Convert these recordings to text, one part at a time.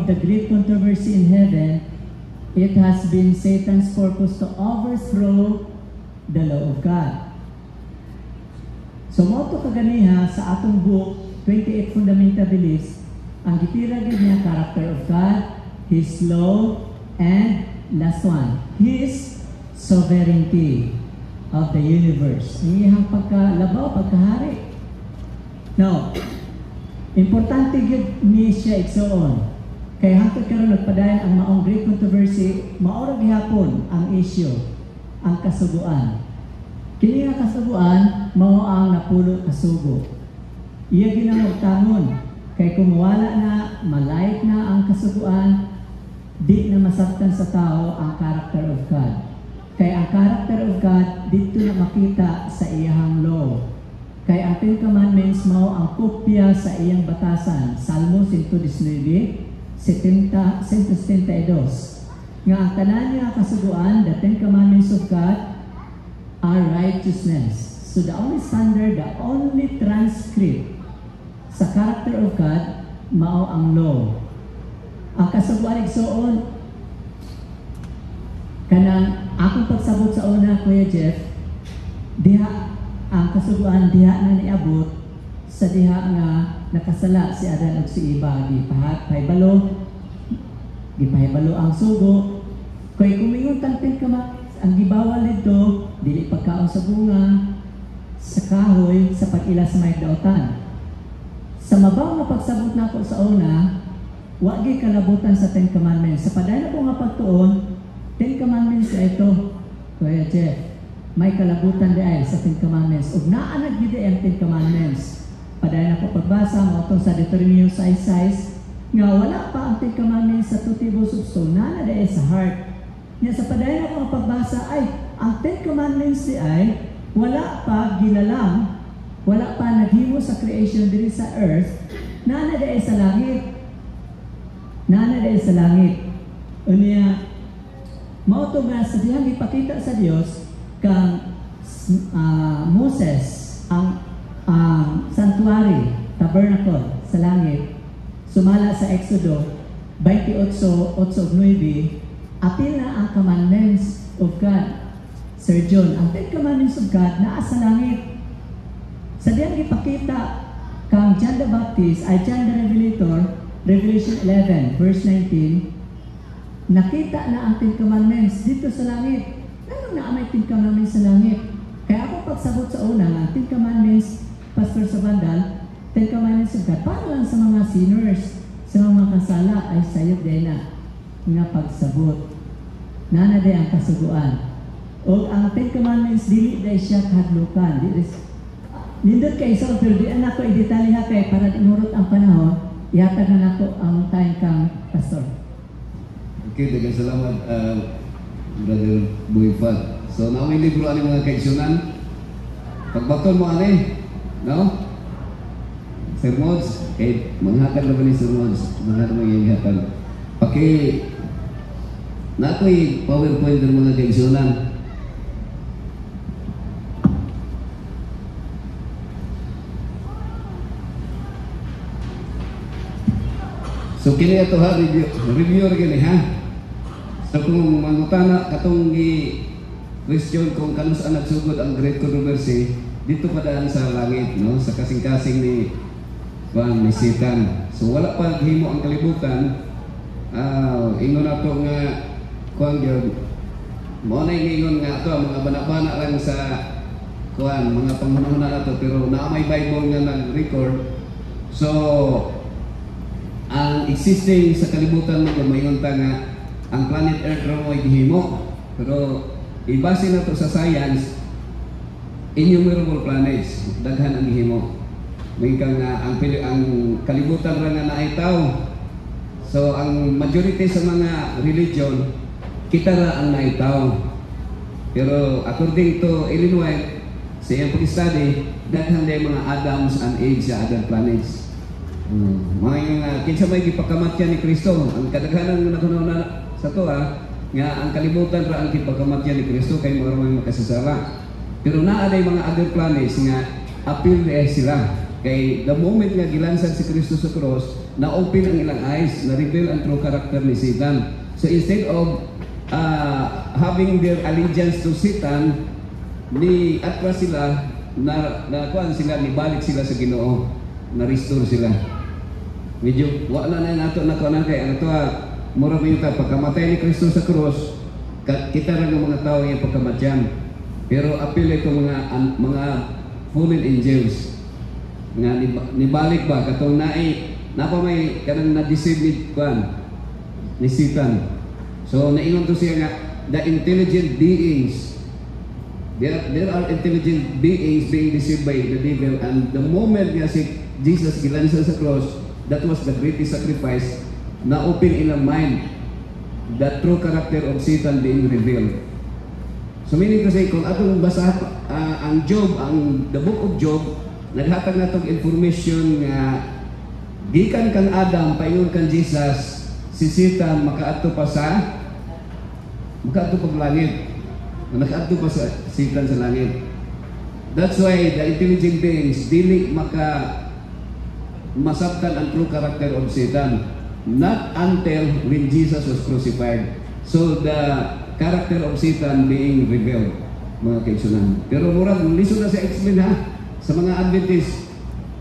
of the great controversy in heaven, it has been Satan's purpose to overthrow the law of God. So moto kaganiha sa atong book 28 Fundamental Beliefs, ang gipiragad niya character of God, His law, and last one, His sovereignty of the universe. Ang iyang pagkalabaw, pagkahari. Now, importante yun ni siya igsoon. Kaya hangtod karon nagpadayon ang maong great controversy, maorag gihapon ang issue, ang kasuguan. Kini nga kasuguan, mao ang napulo kasugo. Iya ginamugtangon, kay kung mawala na, malayt na ang kasuguan, di na masabtan sa tao ang character of God. Kaya ang character of God, dito na makita sa iyang law. Kaya ang Ten Commandments mo ang kopya sa iyang batasan. Salmo 119, 172. Nga ang tanan niya kasuguan, the Ten Commandments of God are righteousness. So the only standard, the only transcript sa character of God, mao ang law. Ang kasuguan igsoon, kanang akong pagsabot sa una, Kuya Jeff, diha ang kasuguan diha na niabot sa diha nga nakasala si Adan ug si Eva, gipahibalo ang sugo. Kay kumingon tantin ka ang gibawal dito, dili pagkaon sa bunga, sa kahoy, sa pag-ila sa may dautan. Sa mabaw nga pagsabot nako sa una, wa gyud kalabutan sa Ten Commandments. Sa padayon ko nga pagtuon, Ten Commandments ito, Kuya Jeff, may kalabutan di ay sa Ten Commandments. Ug naa na gyud ang Ten Commandments. Padayon ako pagbasa mo itong sa Deuteronomy 6:6 nga wala pa ang Ten Commandments sa tutibo subso, naa na di sa heart. Nya sa padayon ako pagbasa ay ang Ten Commandments di ay wala pa ginalang, wala pa naghimo sa creation diri sa earth, naa na di sa langit. Naa na di sa langit. Unya mao to nga sa dihang ipakita sa Dios kang Moses ang sanctuary, tabernacle sa langit, sumala sa Exodo 28:8-9, apil na ang commandments of God. Sir John, ang Ten Commandments of God naa sa langit. Sa diyang ipakita kang John the Baptist ay John the Revelator, Revelation 11 verse 19, nakita na ang Ten Commandments dito sa langit. Ano na may Ten Commandments sa langit? Kaya ako pagsagot sa una nga, Ten Commandments, Pastor Sabandal, Ten Commandments of God, para lang sa mga sinners, sa mga kasala, ay sayop din na nga pagsabot. Nana din ang kasuguan. O ang Ten Commandments, dili day siya kahadlukan. Nindot kay so, pero di anak ko i-detalya kay para imurot ang panahon, ihatag na ako ang time kang Pastor. Okay, dagang salamat. Brother Buifat. So, na may libro ani mga kaigsunan. Pagbaton mo ani, no? Sir Mods, manghatag na ba ni Sir Mods? Manghatag mo yung hatag. Na ako'y PowerPoint ng mga kaigsunan. So, kini ato ha, review rin ha. So kung mangutana katong question kung kanus ang nagsugod ang great controversy dito pa daan sa langit, no, sa kasing-kasing ni Satan. So wala pa himo ang kalibutan. Ingon nato nga kuan gyud mo na ingon nga ato mga bana-bana lang sa kuan mga panghunahuna nato, pero naa may Bible nga nag-record. So ang existing sa kalibutan mo mayon ta nga ang planet Earth raw ay gihimo, pero ibase na to sa science, innumerable planets, daghan ang gihimo. May kang ang kalibutan ra nga naay tao. So ang majority sa mga religion kita ra ang naay tao. Pero according to Illinois, sa iyang pag-study, daghan day mga Adams and Eve sa other planets. Mga kinsa may gipakamatyan ni Kristo, ang kadaghanan nga nakunaw sa to nga ang kalibutan ra ang gipakamatyan ni Kristo kay maraming makasasara. Pero naa day mga other planets nga appeal sila kay the moment nga gilansad si Kristo sa cross, na-open ang ilang eyes, na-reveal ang true character ni Satan. So instead of having their allegiance to Satan, ni atras sila, kuan sila, nibalik sila sa Ginoo, na-restore sila. Medyo, wala na nato na kuan kay ano to, mura mo yung pagkamatay ni Kristo sa krus, kita rin ng mga tao yung pagkamatyan. Pero apil ito mga fallen angels nga nibalik ba katong napa may kanang na-deceive ni kuan ni Satan. So naingon to siya nga the intelligent beings, there are intelligent beings being deceived by the devil, and the moment nga si Jesus gilansa sa cross, that was the greatest sacrifice na open ilang mind, the true character of Satan being revealed. So meaning to say, kung atong basa ang Job, the book of Job, naghatag na itong information nga gikan kang Adam, paingon kang Jesus, si Satan makaadto pa langit. Nakaadto pa sa Satan sa langit. That's why the intelligent beings dili masabtan ang true character of Satan, not until when Jesus was crucified. So the character of Satan being revealed, mga kaigsunan. Pero murag lisod na siya explain ha sa mga Adventist.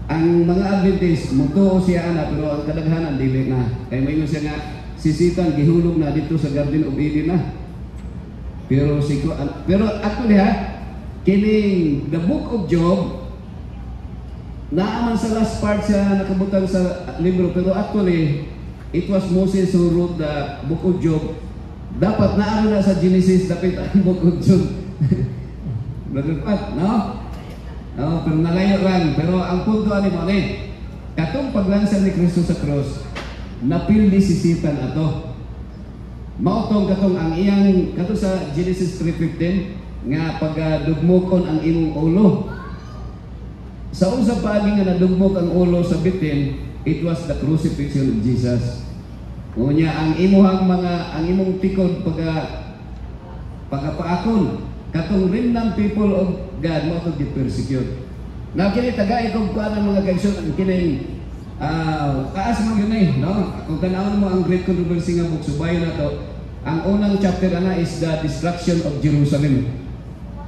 Ang mga Adventist mutuo siya ana, pero ang kadaghanan dili na. Kay mayon siya nga si Satan gihulog na dito sa Garden of Eden na. Pero actually ha, kining the book of Job, naaman sa last part siya nakabutang sa libro, pero actually it was Moses who wrote the book of Job. Dapat naano na sa Genesis, dapat ang book of Job. Brother Pat, no? No, pero nalayo lang. Pero ang punto ani mo ni, katong paglansa ni Kristo sa cross, napildi si Satan ato. Mautong katong ang iyang kato sa Genesis 3:15 nga pagdugmokon ang imong ulo. Sa usa paagi nga nadugmok ang ulo sa bitin, it was the crucifixion of Jesus. Unya ang imong tikod pagapaakon katong remnant people of God mo to persecute. Now kini tagay kog kuan ang mga kaigsoon kini kaas man yun no? Kung tanawon mo ang great controversy nga book, subayon na to, ang unang chapter na is the destruction of Jerusalem.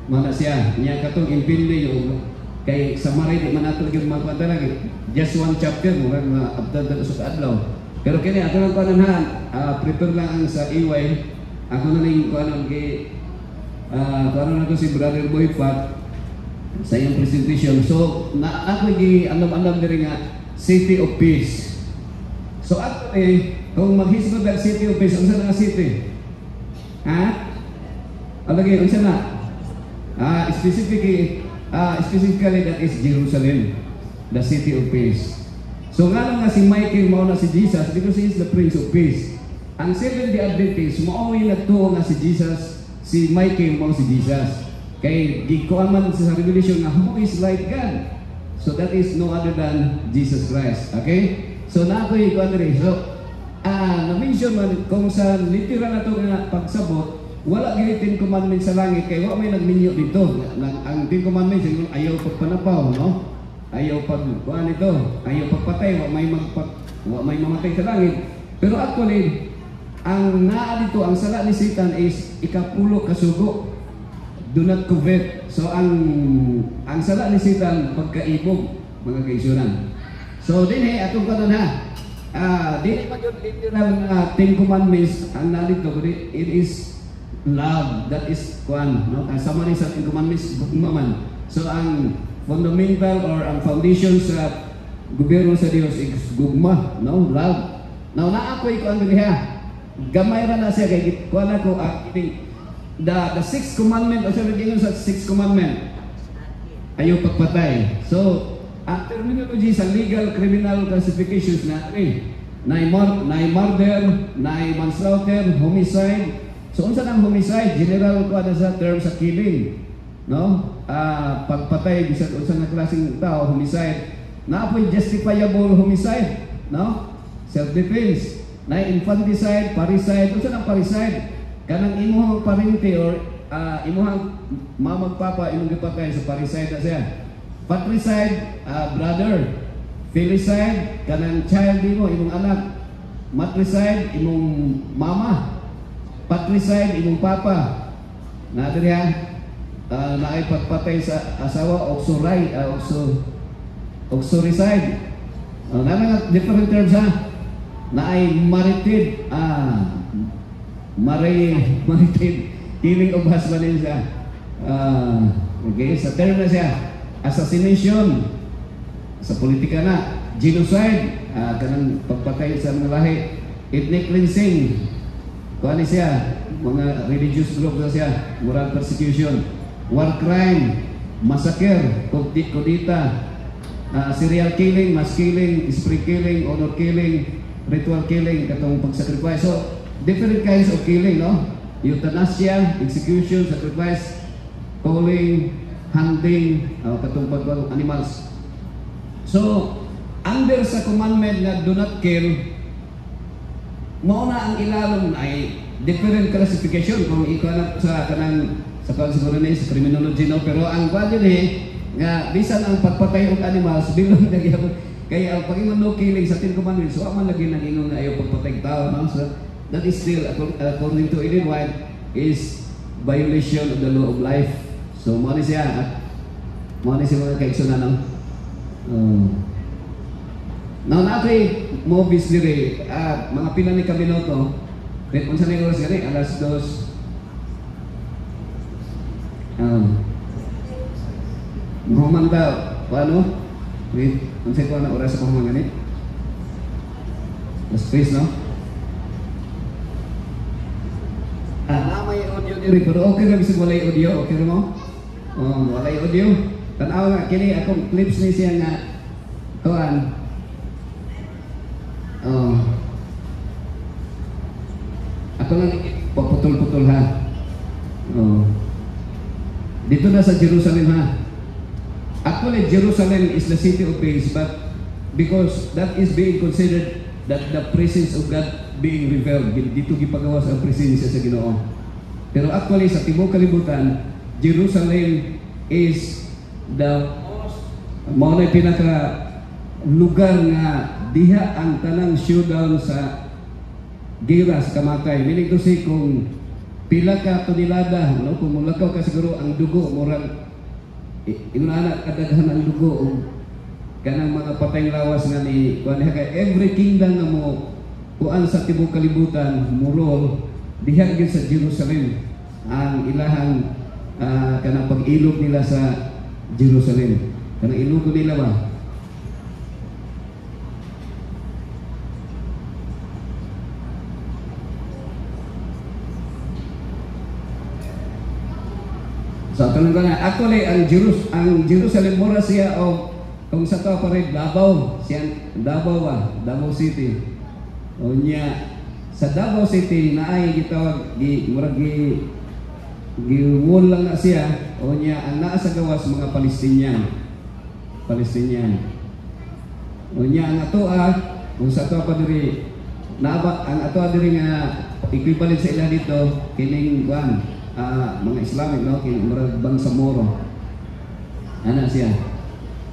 Mana siya, niya katong impindi yung kay Samaria di man ato gyud magpadalag. Just one chapter murag na abdad sa adlaw. Pero kini ato lang kuanan prepare lang ang sa EY. Ako na ning kuanan kay kuanan na to si Brother Boy Fat sa iyang presentation. So ako gi andam-andam diri nga City of Peace. So actually, kung maghisgot ang City of Peace, unsa na city? Ha? Alagi, unsa na? Specifically that is Jerusalem, the City of Peace. So nga lang nga si Michael mao na si Jesus because he is the Prince of Peace. Ang Seventh-day Adventist, mao yung nagtuo nga si Jesus, si Michael mao si Jesus. Kay gikuan man sa Revelation nga who is like God. So that is no other than Jesus Christ. Okay? So nakoy ko andre. So na-mention man kung sa literal na to nga pagsabot, wala gid 10 commandments sa langit kay wa may nagminyo dito. Ang 10 commandments ayaw pagpanapaw, no? Ayaw kuan ito, ayaw pagpatay, wa may mamatay sa langit. Pero actually, ang naa dito ang sala ni Satan is ikapulo kasugo. Do not covet. So ang sala ni Satan pagkaibog, mga kaisunan. So dinhi atong kanon ha. Di pa gyud literal nga 10 commandments ang narito, kundi it is love. That is kuan, no? Sama ni sa 10 commandments man. So ang fundamental or ang foundation sa gobyerno sa Dios is gugma, no? Love. Now naakoy ko ang ha. Gamay ra na siya kay kuan ako the sixth commandment, o sabi gingon sa sixth commandment, ayaw pagpatay. So, ang terminology sa legal criminal classifications na murder, manslaughter, homicide. So, unsa ang homicide? General ko na sa term sa killing, no? Pagpatay bisan unsa nga klaseng tao, homicide. Naapoy justifiable homicide, no? Self-defense. Na infanticide, parricide. Unsa ang parricide? Kanang imuhang parente or imuhang mamagpapa imong gipatay sa parricide na siya. Patricide, brother. Filicide kanang child nimo, imong anak. Matricide imong mama. Patricide imong papa. Na diriha naay pagpatay sa asawa, oxoricide. Nga different terms ha. Naay marited, marited, killing of husband din siya. Okay, sa term na siya, assassination, sa politika na, genocide, kanang pagpatay sa mga lahi, ethnic cleansing, kuha siya, mga religious group na siya, moral persecution, war crime, massacre, kudita, serial killing, mass killing, spree killing, honor killing, ritual killing, katong pag-sacrifice. So, different kinds of killing, no? Euthanasia, execution, sacrifice, calling, hunting, katong pag animals. So, under sa commandment na do not kill, mauna ang ilalong ay different classification kung ikaw na sa kanang sa siguro na sa criminology, no? Pero ang value ni nga bisan ang pagpatay og animals bilong nagyapon kaya ang pag-ingon no killing sa Ten Commandments, so man lagi nag-ingon na ayaw pagpatay tao, no? So that is still according to Ellen White is violation of the law of life. So mo ni siya mga kaigsunan, no? Now natin movies diri mga pila ni kaminoto. Red unsa na oras gani? Alas 2. Human daw, paano? Wait, unsa ko na oras sa pahuman gani? Alas 3, no? Na may audio diri pero okay ra bisag walay audio, okay ra mo? Walay audio. Tan-aw nga kini akong clips ni siya nga kuan. Ako lang paputol-putol ha. Dito na sa Jerusalem ha. Actually, Jerusalem is the city of peace, but because that is being considered that the presence of God being revealed, dito gipagawas ang presensya sa Ginoo. Pero actually, sa tibuok kalibutan, Jerusalem is the most pinaka lugar nga diha ang tanang showdown sa gira sa kamatay. Meaning to say, kung pila ka tonelada, no? Kung mulakaw ka siguro ang dugo, murag inuna kadaghan ang dugo o kanang mga patay lawas nga ni kuan kay every kingdom nga mo kuan sa tibuok kalibutan murol diha gyud sa Jerusalem ang ilahang kanang pag-ilog nila sa Jerusalem. Kanang ilog nila ba? So kanang actually ang Jerusalem mura siya o kung sa to pa rin Davao, siya Davao ba? Davao City. O niya sa Davao City naay gitawag murag giwol lang na siya o niya ang naa sa gawas mga Palestinian. O niya ang atoa kung sa to pa diri naaba ang atoa diri nga equivalent sa ila dito kining kuan mga Islamic, no? Kinurag Bangsamoro. Ana siya.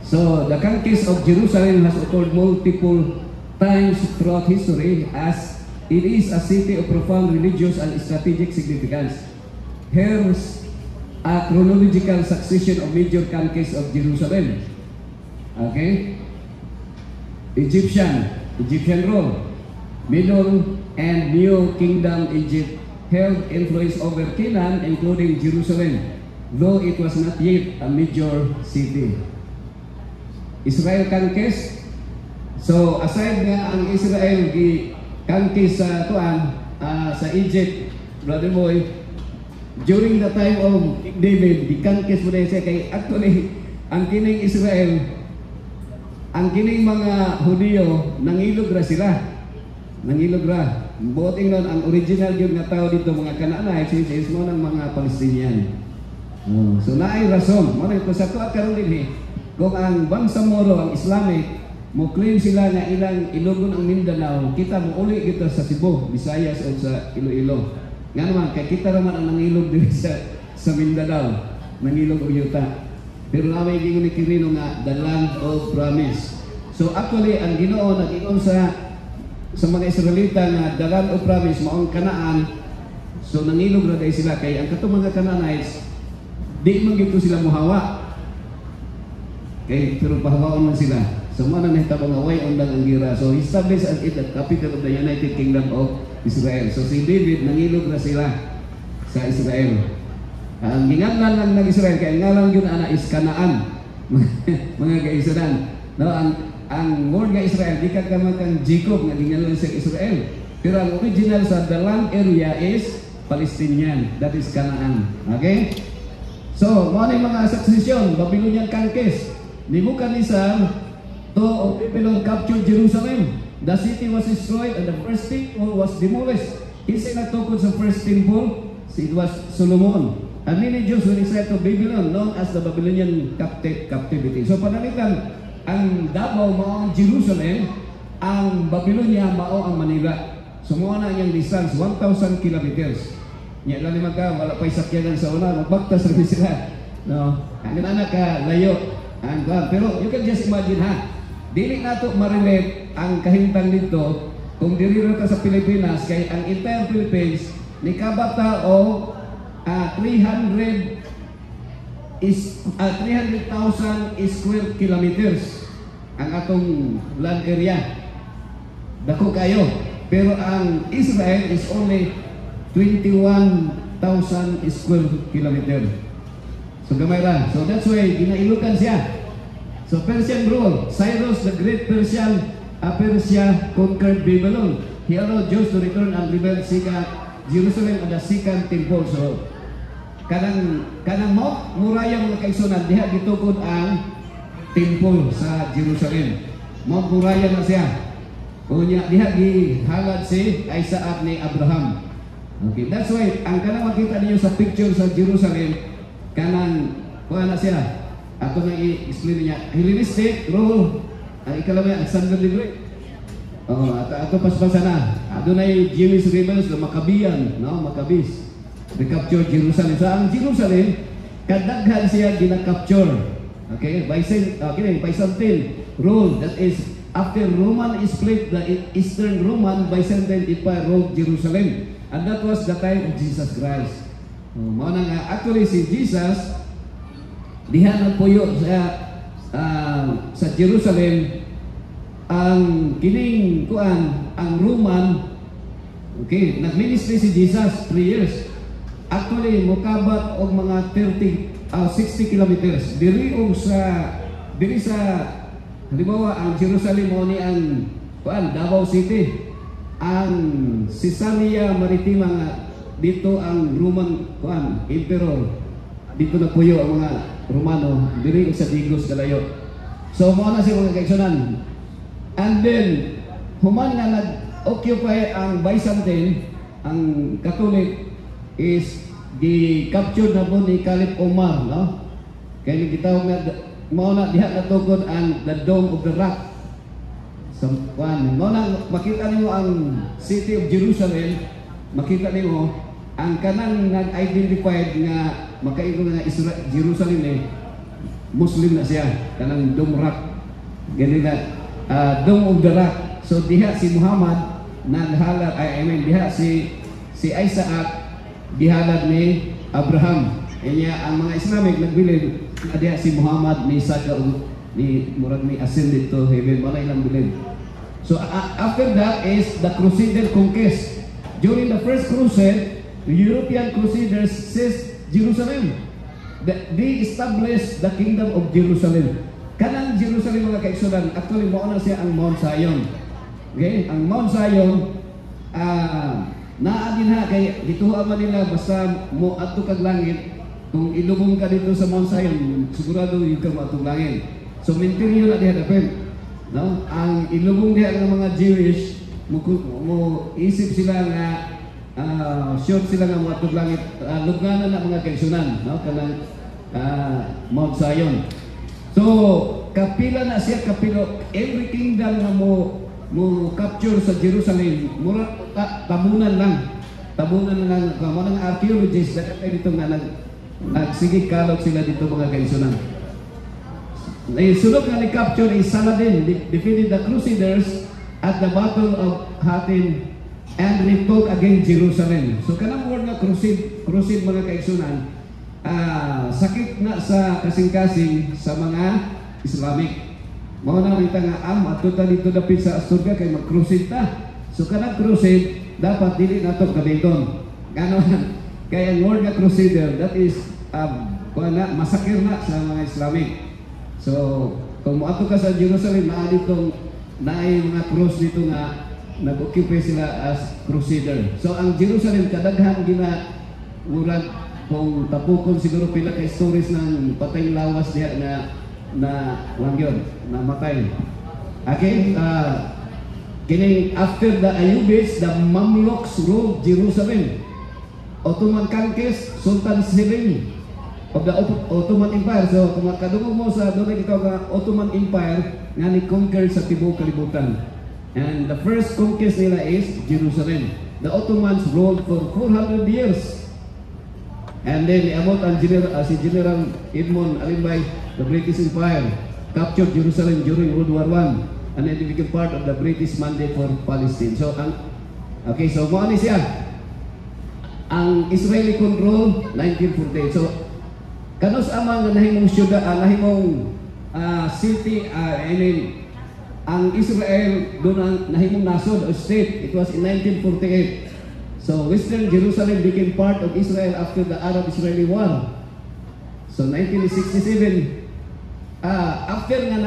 So, the conquest of Jerusalem has occurred multiple times throughout history as it is a city of profound religious and strategic significance. Here's a chronological succession of major conquests of Jerusalem. Okay? Egyptian rule, Middle and New Kingdom Egypt held influence over Canaan, including Jerusalem, though it was not yet a major city. Israel conquest. So aside nga ang Israel conquest sa sa Egypt, brother boy, during the time of David, the conquest mo na siya kay actually ang kining Israel, ang kining mga Hudiyo nangilog ra sila. Buoting nun, ang original yun nga tao dito, mga Kanaanay, is mo ng mga Palestinian. So naay rason. Kung sa tuwa karon din kung ang Bangsamoro, ang Islamic, mo claim sila nga ilang ilogon ang Mindanao, kita mo uli dito sa Cebu, Visayas o sa Iloilo. Nga naman, kay kita naman ang nangilog din sa Mindanao, nangilog o yuta. Pero namay gingon ni Quirino nga, the land of promise. So actually ang Ginoo nag-ingon sa mga Israelita nga the land of promise maong Kanaan. So nangilog na dahil sila kay ang katong mga Canaanites di man gito sila muhawa. Kay pero pahawaon man sila. So mo na nahitabo nga way undang ang gira. So established as it the capital of the United Kingdom of Israel. So si David nangilog na sila sa Israel. Ang ginganlan lang ng Israel kay ang ngalan yun ana is Kanaan. Mga kaisudan. No, ang word nga Israel di ka kang Jacob nga ginganlan sa Israel. Pero ang original sa the land area is Palestinian. That is Kanaan. Okay? So, mo ni mga succession, Babylonian conquest. Nebuchadnezzar to Babylon captured Jerusalem. The city was destroyed and the first temple was demolished. Isa nagtukod sa first temple, it was Solomon. And many Jews were exiled to Babylon, known as the Babylonian captivity. So, panalitan, ang Davao mao ang Jerusalem, ang Babylonia mao ang Manila. So, mo na niyang distance, 1,000 kilometers. Nya lang naman ka, wala pa'y sakyanan sa una, magbaktas rin sila. No? Ang anak ka, layo. Pero you can just imagine ha, dili nato ma-relate ang kahintang dito kung diriro ka sa Pilipinas, kay ang entire Philippines, ni kabata o 300,000 square kilometers ang atong land area. Dako kayo. Pero ang Israel is only 21,000 square kilometer. So gamay ra. So that's why ginailukan siya. So Persian rule, Cyrus the Great Persia conquered Babylon. He allowed Jews to return and rebuild Jerusalem and the second temple. So kanang Mount Moriah mga kaigsunan diha gitukod ang temple sa Jerusalem. Mount Moriah na siya. Unya diha gihalad si Isaac ni Abraham. Okay, that's why ang kanang makita ninyo sa picture sa Jerusalem kanang kuha na siya. Ato nang i-explain niya. Hellenistic rule ang ikalaway Alexander the Great. Ato paspasa na. Ato na yung Jewish rebels, the Maccabean, no? Maccabees. Recapture Jerusalem. So ang Jerusalem, kadaghan siya gina-capture. Okay? Byzantine rule. That is, after Roman split, the Eastern Roman Byzantine Empire ruled Jerusalem. And that was the time of Jesus Christ. Mauna nga, actually si Jesus, diha nagpuyo sa Jerusalem, ang kining kuan, ang Roman, okay, nag-ministry si Jesus 3 years. Actually, mukabat og mga 60 kilometers. Diri sa halimbawa ang Jerusalem mo ni ang kuan, Davao City. Ang Caesarea Maritima nga dito ang Roman kuan, emperor. Dito nagpuyo ang mga Romano, diri sa Digos kalayo. So mo na si mga kaigsunan. And then human nga nag-occupy ang Byzantine, ang Catholic is di-capture na po ni Caliph Omar, no? Kaya gitawag na mao na diha natugod ang the Dome of the Rock. So mao na makita nimo ang City of Jerusalem, makita nimo ang kanang nag-identified nga makaingon nga Jerusalem Muslim na siya, kanang Dome Rock. Ganina Dome of the Rock. So diha si Muhammad naghalad, diha si Isaac gihalad ni Abraham. Kanya ang mga Islamic nagbilin diha si Muhammad ni Saka ni murag ni ascended to heaven, wala ilang bilin. So after that is the Crusader conquest. During the first crusade, the European Crusaders seized Jerusalem. They established the kingdom of Jerusalem. Kanang Jerusalem mga kaigsunan, actually mo na siya ang Mount Zion. Okay? Ang Mount Zion, naagin ha, kay gituha man nila basta mo adto kag langit. Kung ilubong ka dito sa Mount Zion, sigurado yung ka matong langit. So maintain yun na diha dapat. No? Ang ilubong diha ng mga Jewish, mo isip sila nga sure sila nga matong langit, lugnanan na mga kaigsunan, no? Kanang Mount Zion. So kapila na siya, kapilo every kingdom nga mo capture sa Jerusalem, mura tabunan lang kamo ng archaeologists na dito nga nagsigig kalog sila dito mga kaigsunan. Sulod nga ni capture is Saladin defeated the Crusaders at the Battle of Hattin and retook against Jerusalem. So kanang word nga crusade mga kaigsunan, sakit na sa kasing-kasing sa mga Islamic. Mao na kita nga atutan dito dapit sa Asturga kay mag-crusade ta. So kanang crusade dapat dili nato gamiton. Ganon kay ang word nga crusader that is masakir na sa mga Islamic. So kung moadto ka sa Jerusalem naa ditong naay mga cross dito nga nag-occupy sila as crusader. So ang Jerusalem kadaghan gina murag kung tapukon siguro pila ka stories ng patay lawas diha na wangyon na matay. Okay, kini after the Ayyubids, the Mamluks ruled Jerusalem. Ottoman conquest, Sultan Selim of the Ottoman Empire. So kung makadungog mo sa doon ito nga Ottoman Empire nga ni conquer sa tibuok kalibutan. And the first conquest nila is Jerusalem. The Ottomans ruled for 400 years. And then iabot ang si General Edmund Alimbay, the British Empire captured Jerusalem during World War I, and it became part of the British mandate for Palestine. So okay, so mo ani siya ang Israeli control 1948. So kanos amang nahimong syudad, nahimong city, ang Israel doon ang nahimong nasod o state. It was in 1948. So Western Jerusalem became part of Israel after the Arab-Israeli War. So 1967, after nga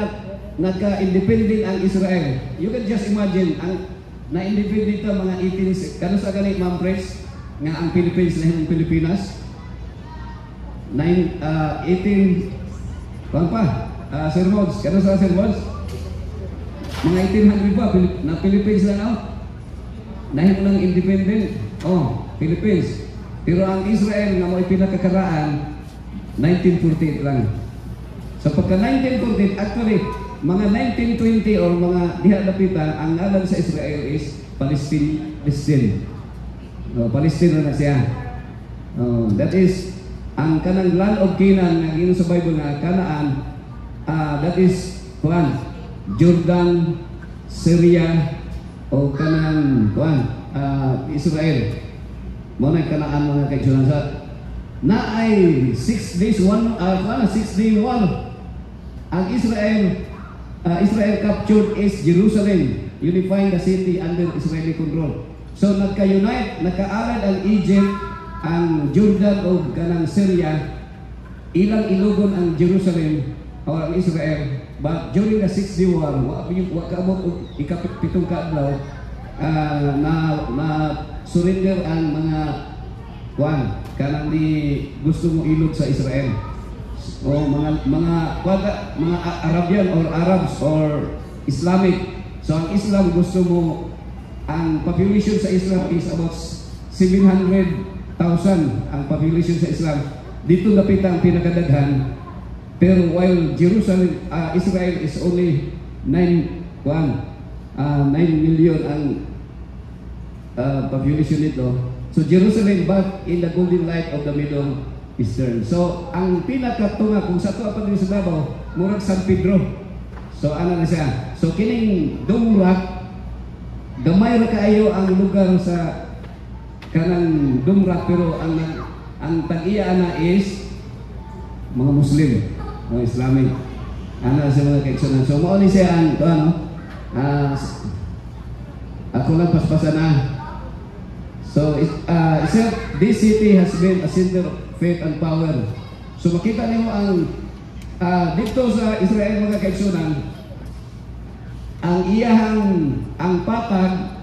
nagka-independent ang Israel, you can just imagine ang na-independent mga 18, kano sa ganit Ma'am Pres, nga ang Philippines na yung Pilipinas 18 Sir Mods, kano sa Sir Mods mga 1800 pa na Philippines lang out nahimo ng independent Philippines, pero ang Israel nga mo pinakakaraan 1948 lang. So pagka 1948 actually mga 1920 or mga diha dapitan ang ngalan sa Israel is Palestine. Palestine na siya. That is ang kanang land of Canaan nga giino sa Bible nga Canaan, that is Jordan, Syria o kanang Israel. Mo na Canaan mga kaigsunan sa na ay 6 days 6 day war ang Israel captured East Jerusalem, unifying the city under Israeli control. So nagka-unite, nagka-alad ang Egypt, ang Jordan o kanang Syria, ilang ilugon ang Jerusalem o ang Israel. But during the 6 day war, wakaabot og ikapitong kaadlaw, na surrender ang mga kanang di gusto mo ilog sa Israel o mga Arabian or Arabs or Islamic. So ang Islam gusto mo, ang population sa Islam is about 700,000 ang population sa Islam. Dito napit ang pinakadaghan, pero while Jerusalem, Israel is only 9 million ang population nito. So Jerusalem back in the golden light of the Middle Eastern. So ang pinakatunga kung sa to pa din sa Davao, murag San Pedro. So ano na siya? So kining Dome Rock, gamay ra kaayo ang lugar sa kanang Dome Rock, pero ang tag-iya na is mga Muslim, mga Islamic. Ano sa mga kaigsunan. So mao ni siya ang ako lang paspasan na. So this city has been a center of faith and power. So makita niyo ang dito sa Israel mga kaigsunan, ang patag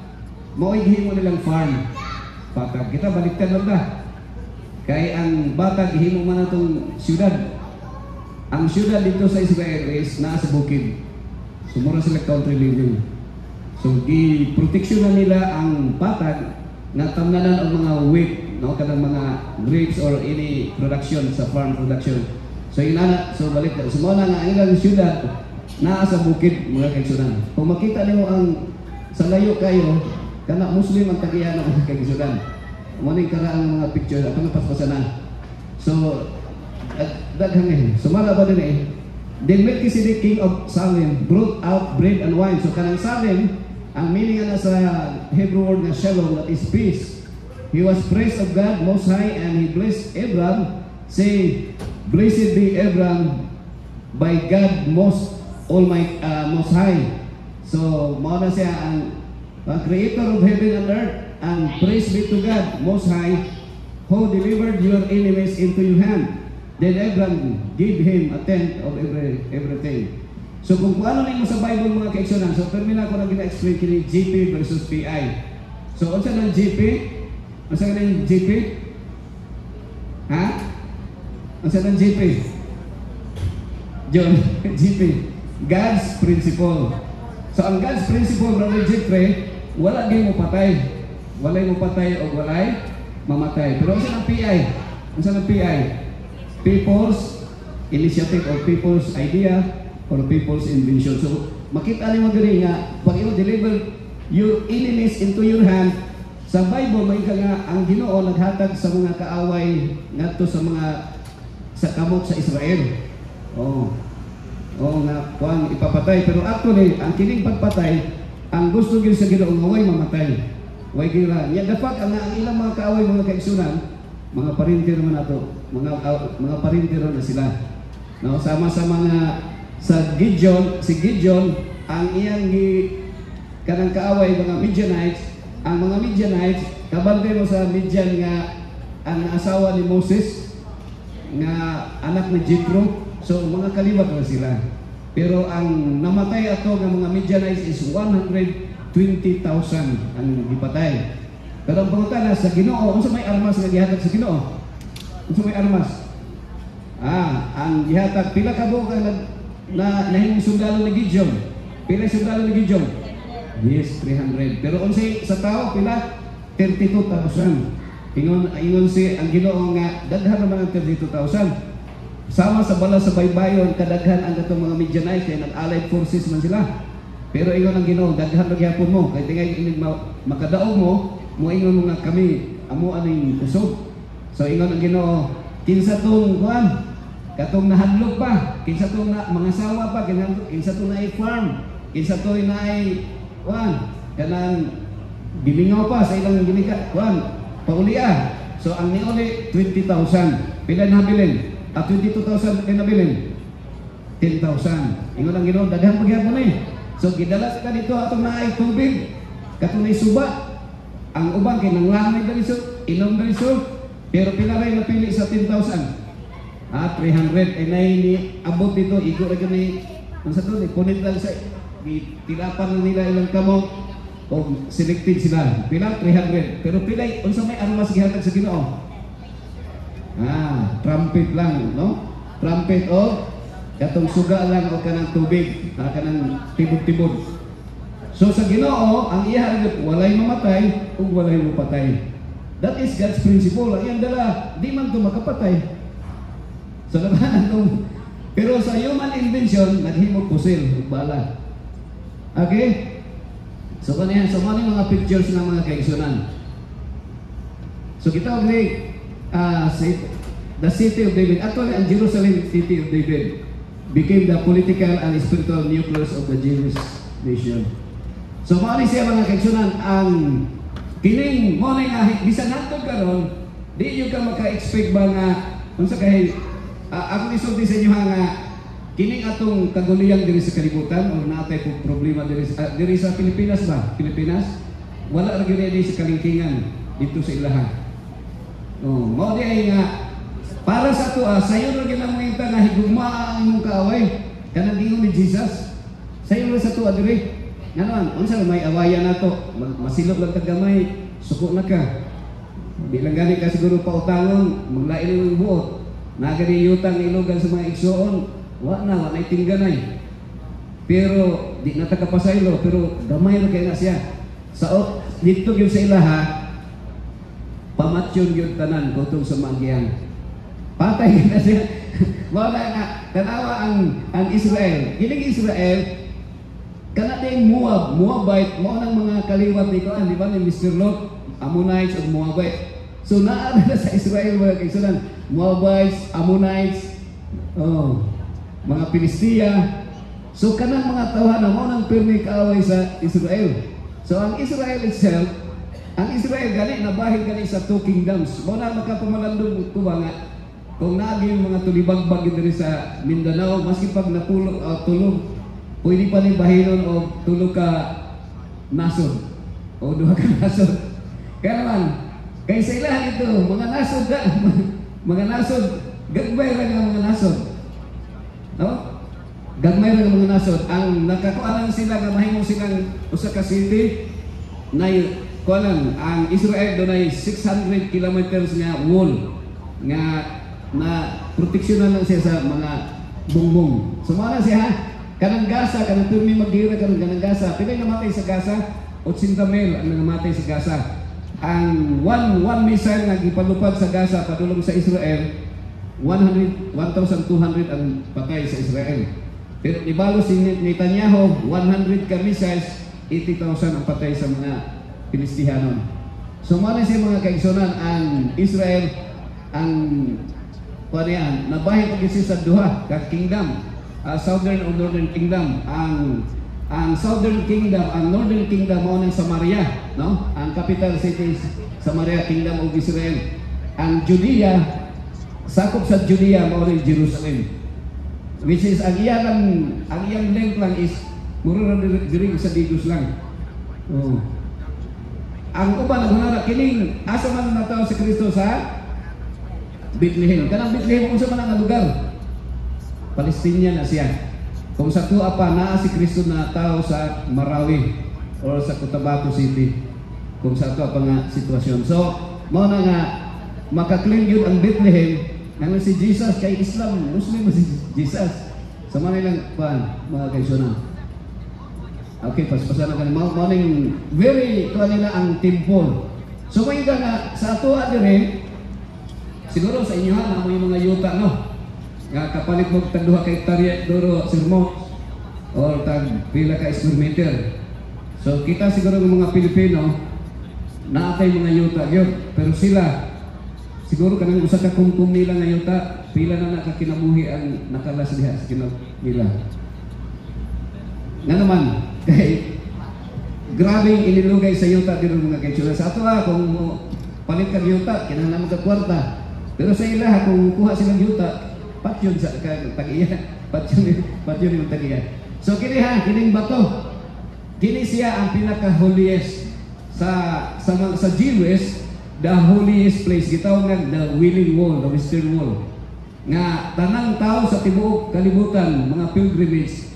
mao'y gihimo nilang farm. Patag kita baliktad lang ta. Kay ang batag gihimo man atong syudad. Ang syudad dito sa Israel is naa sa bukid. So mura sila country living. So gi-proteksyonan nila ang patag na tamnanan ang mga wheat, no, kanang mga grapes or any production sa farm production. So so balik so mo na nga ang ilang syudad naa sa bukid mga kaigsunan. Kung makita nimo ang sa layo kayo kana Muslim ang tagiyan ng mga kaigsunan. Mo ni karaang mga picture ako napaspasan na. So daghang sumala ba din Then Melchizedek, king of Salem, brought out bread and wine. So kanang Salem, ang meaning na sa Hebrew word na shalom, that is peace. He was praised of God Most High, and he blessed Abram, saying, "Blessed be Abram by God Most Almighty, Most High." So, mao na siya ang creator of heaven and earth, and praise be to God Most High, who delivered your enemies into your hand. Then Abram gave him a tenth of everything. So kung ano na mo sa Bible mga kaigsunan, so termina ko na gina-explain kini GP versus PI. So unsa nang GP? Unsa nang GP? Ha? Unsa nang GP? John, GP. God's principle. So ang God's principle, Brother Jeffrey, wala din mo patay. Walay mo patay o walay mamatay. Pero unsa nang PI? Unsa nang PI? People's initiative or people's idea or people's invention. So, makita niyo diri nga pag imo deliver your enemies into your hand, sa Bible may nga ang Ginoo naghatag sa mga kaaway ngadto sa kamot sa Israel. Nga kuan ipapatay, pero actually ang kining pagpatay ang gusto gyud sa Ginoo nga way mamatay. Way gira. Nya dapat ang ilang mga kaaway mga kaigsunan, mga parinter man ato, mga parinter na sila. No, sama-sama nga sa Gideon, si Gideon ang iyang kanang kaaway mga Midianites, ang mga Midianites kabantay mo sa Midian nga ang asawa ni Moses nga anak ni Jethro. So mga kaliwat na sila. Pero ang namatay ato nga mga Midianites is 120,000 ang gipatay. Pero ang pangutana sa Ginoo, unsa may armas nga gihatag sa Ginoo? Unsa may armas? Ang gihatag pila ka buok na nahimong sundalo ni Gideon. Pila sundalo ni Gideon? Yes, 300. Pero unsay sa tao pila? 32,000. Ingon si ang Ginoo nga daghan naman ang 32,000. Sama sa bala sa baybayon kadaghan ang atong mga Midianites kay nag-allied forces man sila. Pero ingon ang Ginoo daghan ra gyapon mo kay tingay inig makadaog mo ingon nga kami amo aning kusog. So ingon ang Ginoo kinsa tong kuan katong nahadlok pa, kinsa tong mga sawa pa, kinsa tong naay farm, kinsa tong naay kuan kanang bilingaw pa sa ilang giniga kuan paulia. So ang niuli 20,000 pila nabilin at 22,000 pila nabilin 10,000. Ingon ang Ginoo daghan pagyapon ni. So gidala ka dito atong naay tubig katong nay suba. Ang ubang kay nanglangoy dali so inom dali so, pero pila ray napili sa 10,000. 300 nay ni abot dito igo ra gani unsa to ni punit lang sa tilapan nila ilang kamot o selected sila pila 300. Pero pilay unsa may armas gihatag sa Ginoo? Trumpet lang, no? Trumpet o katong suga lang o kanang tubig, kanang tibod-tibod. So sa Ginoo ang iya walay mamatay ug walay mapatay. That is God's principle. Ang iyang dala di man to makapatay. So labanan to. Pero sa human invention naghimog pusil ug bala. Okay? So kaniya sa mga pictures ng mga kaigsunan. So kita og the city of David, actually ang Jerusalem city of David became the political and spiritual nucleus of the Jewish nation. So maali siya mga kaigsunan ang kining mo nga bisan nato karon di yung ka maka-expect ba nga unsa kay ako isulti sa inyo nga kining atong kaguliyang diri sa kalibutan o natay po problema diri sa Pilipinas ba? Pilipinas wala ra gyud di sa kalingkingan dito sa ilaha. Mao di ay nga para sa ato sayo ra gyud ang mga nga higugma ang imong kaaway kanang gingon ni Jesus. Sayo ra sa ato diri. Nganon, unsa may awayan nato? Masilog lang kagamay, suko na ka. Di lang gani ka siguro pautangon, maglain ng buot. Nagani yutang ilogan sa mga igsoon, wa na tingganay. Pero di na takapasaylo, pero gamay ra kay na siya. Sa dito gyud sa ilaha, pamatyon gyud tanan gotong sa magyang. Patay na siya. Mao na tanawa ang Israel. Gining Israel kana ding Moabite, mao nang mga kaliwat ni kuan, di ba ni Mr. Lot, Ammonites ug Moabite. So naara na sa Israel mga kaigsunan, Moabites, Ammonites, mga Pilistia. So kanang mga tawhan mo nang pirmi kaaway sa Israel. So ang Israel itself, ang Israel gani nabahin gani sa two kingdoms. Mo na makapamalandong ko ba nga kung naging mga tulibagbag diri sa Mindanao, maski pag napulog tulog, pwede pa ni bahinon o tulog ka nasod o duha ka nasod. Kaya naman, kay sa ilahan ito, mga nasod mga nasod, gagmay lang ang mga nasod. No? Gagmay lang ang mga nasod. Ang nakakuanan sila nga mahimong silang usa ka city na kuanan ang Israel doon ay 600 kilometers nga wall nga na proteksyonan lang siya sa mga bungbong. Sumala siya, kanang Gaza, kanang turmi magdira kanang Gaza. Pilay namatay sa Gaza, 80,000 ang namatay sa Gaza. Ang one missile nga gipalupad sa Gaza padulong sa Israel, 1,200 ang patay sa Israel. Pero ibalo si Netanyahu, 100 ka missiles, 80,000 ang patay sa mga Pilistihanon. Sumala siya mga kaigsunan, ang Israel, ang panian nabahin pag sa duha ka kingdom, southern o northern kingdom. Ang southern kingdom, ang northern kingdom mao ng Samaria, no? Ang capital city is Samaria, kingdom of Israel. Ang Judea, sakop sa Judea mao ning Jerusalem, which is ang iyang length lang is mura diri sa digos lang. Oh. Ang uban ang hunara kining asa man nataw si Kristo sa Bethlehem. Kanang Bethlehem kung sa man ang lugar, Palestinian na siya. Kung sa tuwa pa naa si Kristo na tao sa Marawi or sa Cotabato City, kung sa tuwa pa nga sitwasyon. So mao na nga makaklaim yun ang Bethlehem nga si Jesus kay Islam, Muslim si Jesus. Sa Manilang mga kaisunan. Okay, paspasan na kanina. Morning, very kanila ang temple. So may nga sa tuwa dire, siguro sa inyo na mo yung mga yuta, no? Nga kapalit mo tagduha kay hektarya duro sermon or tag pila ka square meter. So kita siguro ng mga Pilipino naatay mga yuta gyud, pero sila siguro kanang usa ka kumkum nila nga yuta, pila na nakakinabuhi ang nakalas diha sa kinab nila. Nga naman kay grabe inilugay sa yuta dito mga kaitsura. Sa ato kung palit ka yuta, kinahanglan mo ka kwarta. Pero sa ila kung kuha silang yuta, patyon sa tagiya, patyon yung tagiya. So kini kining bato, kini siya ang pinaka-holiest sa Jewish, the holiest place. Gitawag nga the Wailing Wall, the Western Wall. Nga tanang tao sa tibuok kalibutan, mga pilgrimage,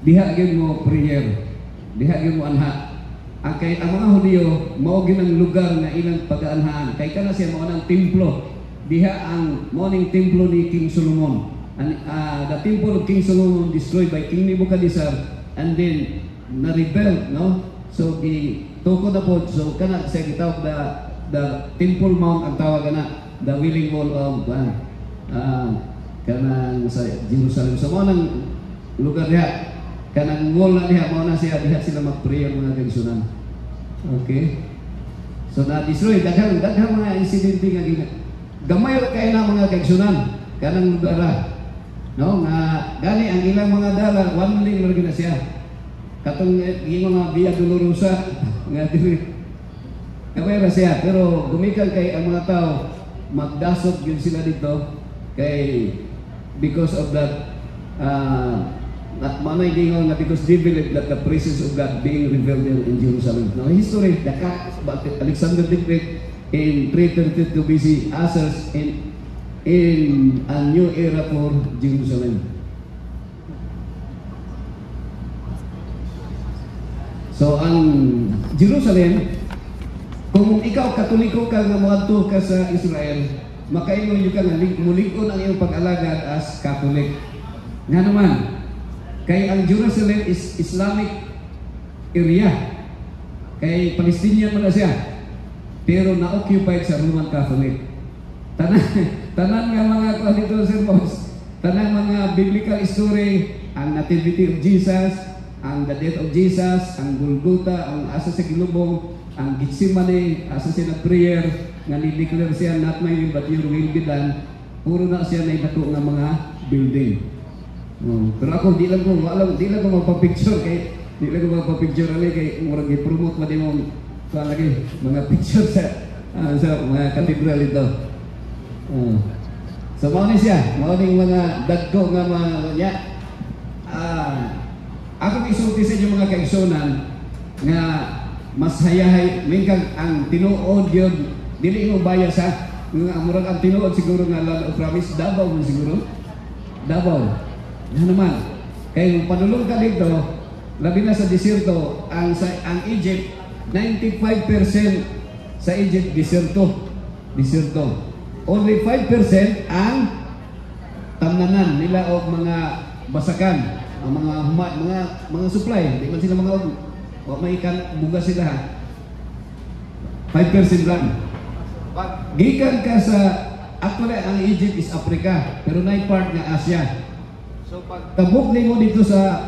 diha gyud mo prayer, diha gyud mo anha. Ang mga Hudyo mao gyud ang lugar nga ilang pag-aanhaan. Kay kana siya mao nang templo. Diha ang morning templo ni King Solomon. The temple of King Solomon destroyed by King Nebuchadnezzar and then na-rebuilt, no? So gitukod na po. So kana siya gitawag the Temple Mount ang tawag na, the Wailing Wall of kanang sa Jerusalem. So mao nang lugar diha. Kanang wall na diha mao na siya, diha sila mag-pray mga kaigsunan. Okay? So na-destroy daghang mga insidente nga gamay kay na mga kaigsunan kanang lugar, no? Nga gani ang ilang mga dala one lane ra na siya. Katong yung mga Via Dolorosa nga diri gamay ra siya, pero gumikan kay ang mga tao magdasot gyud sila dito kay because of that manay gingon nga because they believe that the presence of God being revealed in Jerusalem. Now history, Alexander the Great in 332 BC ushers in a new era for Jerusalem. So ang Jerusalem, kung ikaw Katoliko ka nga moadto ka sa Israel, makaingon yung ka nga mulig-on ang iyong pag-alagad as Catholic. Nga naman, kay ang Jerusalem is Islamic area. Kay Palestinian man na siya, pero na-occupied sa Roman Catholic. Tanan nga mga dito sermons, tanan mga biblical story, ang nativity of Jesus, ang the death of Jesus, ang Golgotha, ang asa sa kilubong, ang Gethsemane, asa siya nag-prayer, nga ni-declare siya, not my will but your will be done. Puro na siya na idako nga mga building. Pero ako di lang ko magpa-picture kay murag i-promote pa din mo lagi mga picture sa mga katedral ito. So mao ni siya, mao ning mga dagko nga mga ako isulti sa inyo mga kaigsunan nga mas hayahay mingkag ang tinuod yun dili mo baya sa nga murag ang tinuod siguro nga Land of Promise Davao man siguro. Davao. Yan naman. Kay padulong ka dito, labi na sa desierto, ang Egypt 95% sa Egypt desierto. Only 5% ang tamnanan nila o mga basakan, ang mga supply. Di man sila mga may bugas sila. 5% lang. Gikan ka sa actually ang Egypt is Africa, pero na part nga Asia. So pag tabok nimo dito sa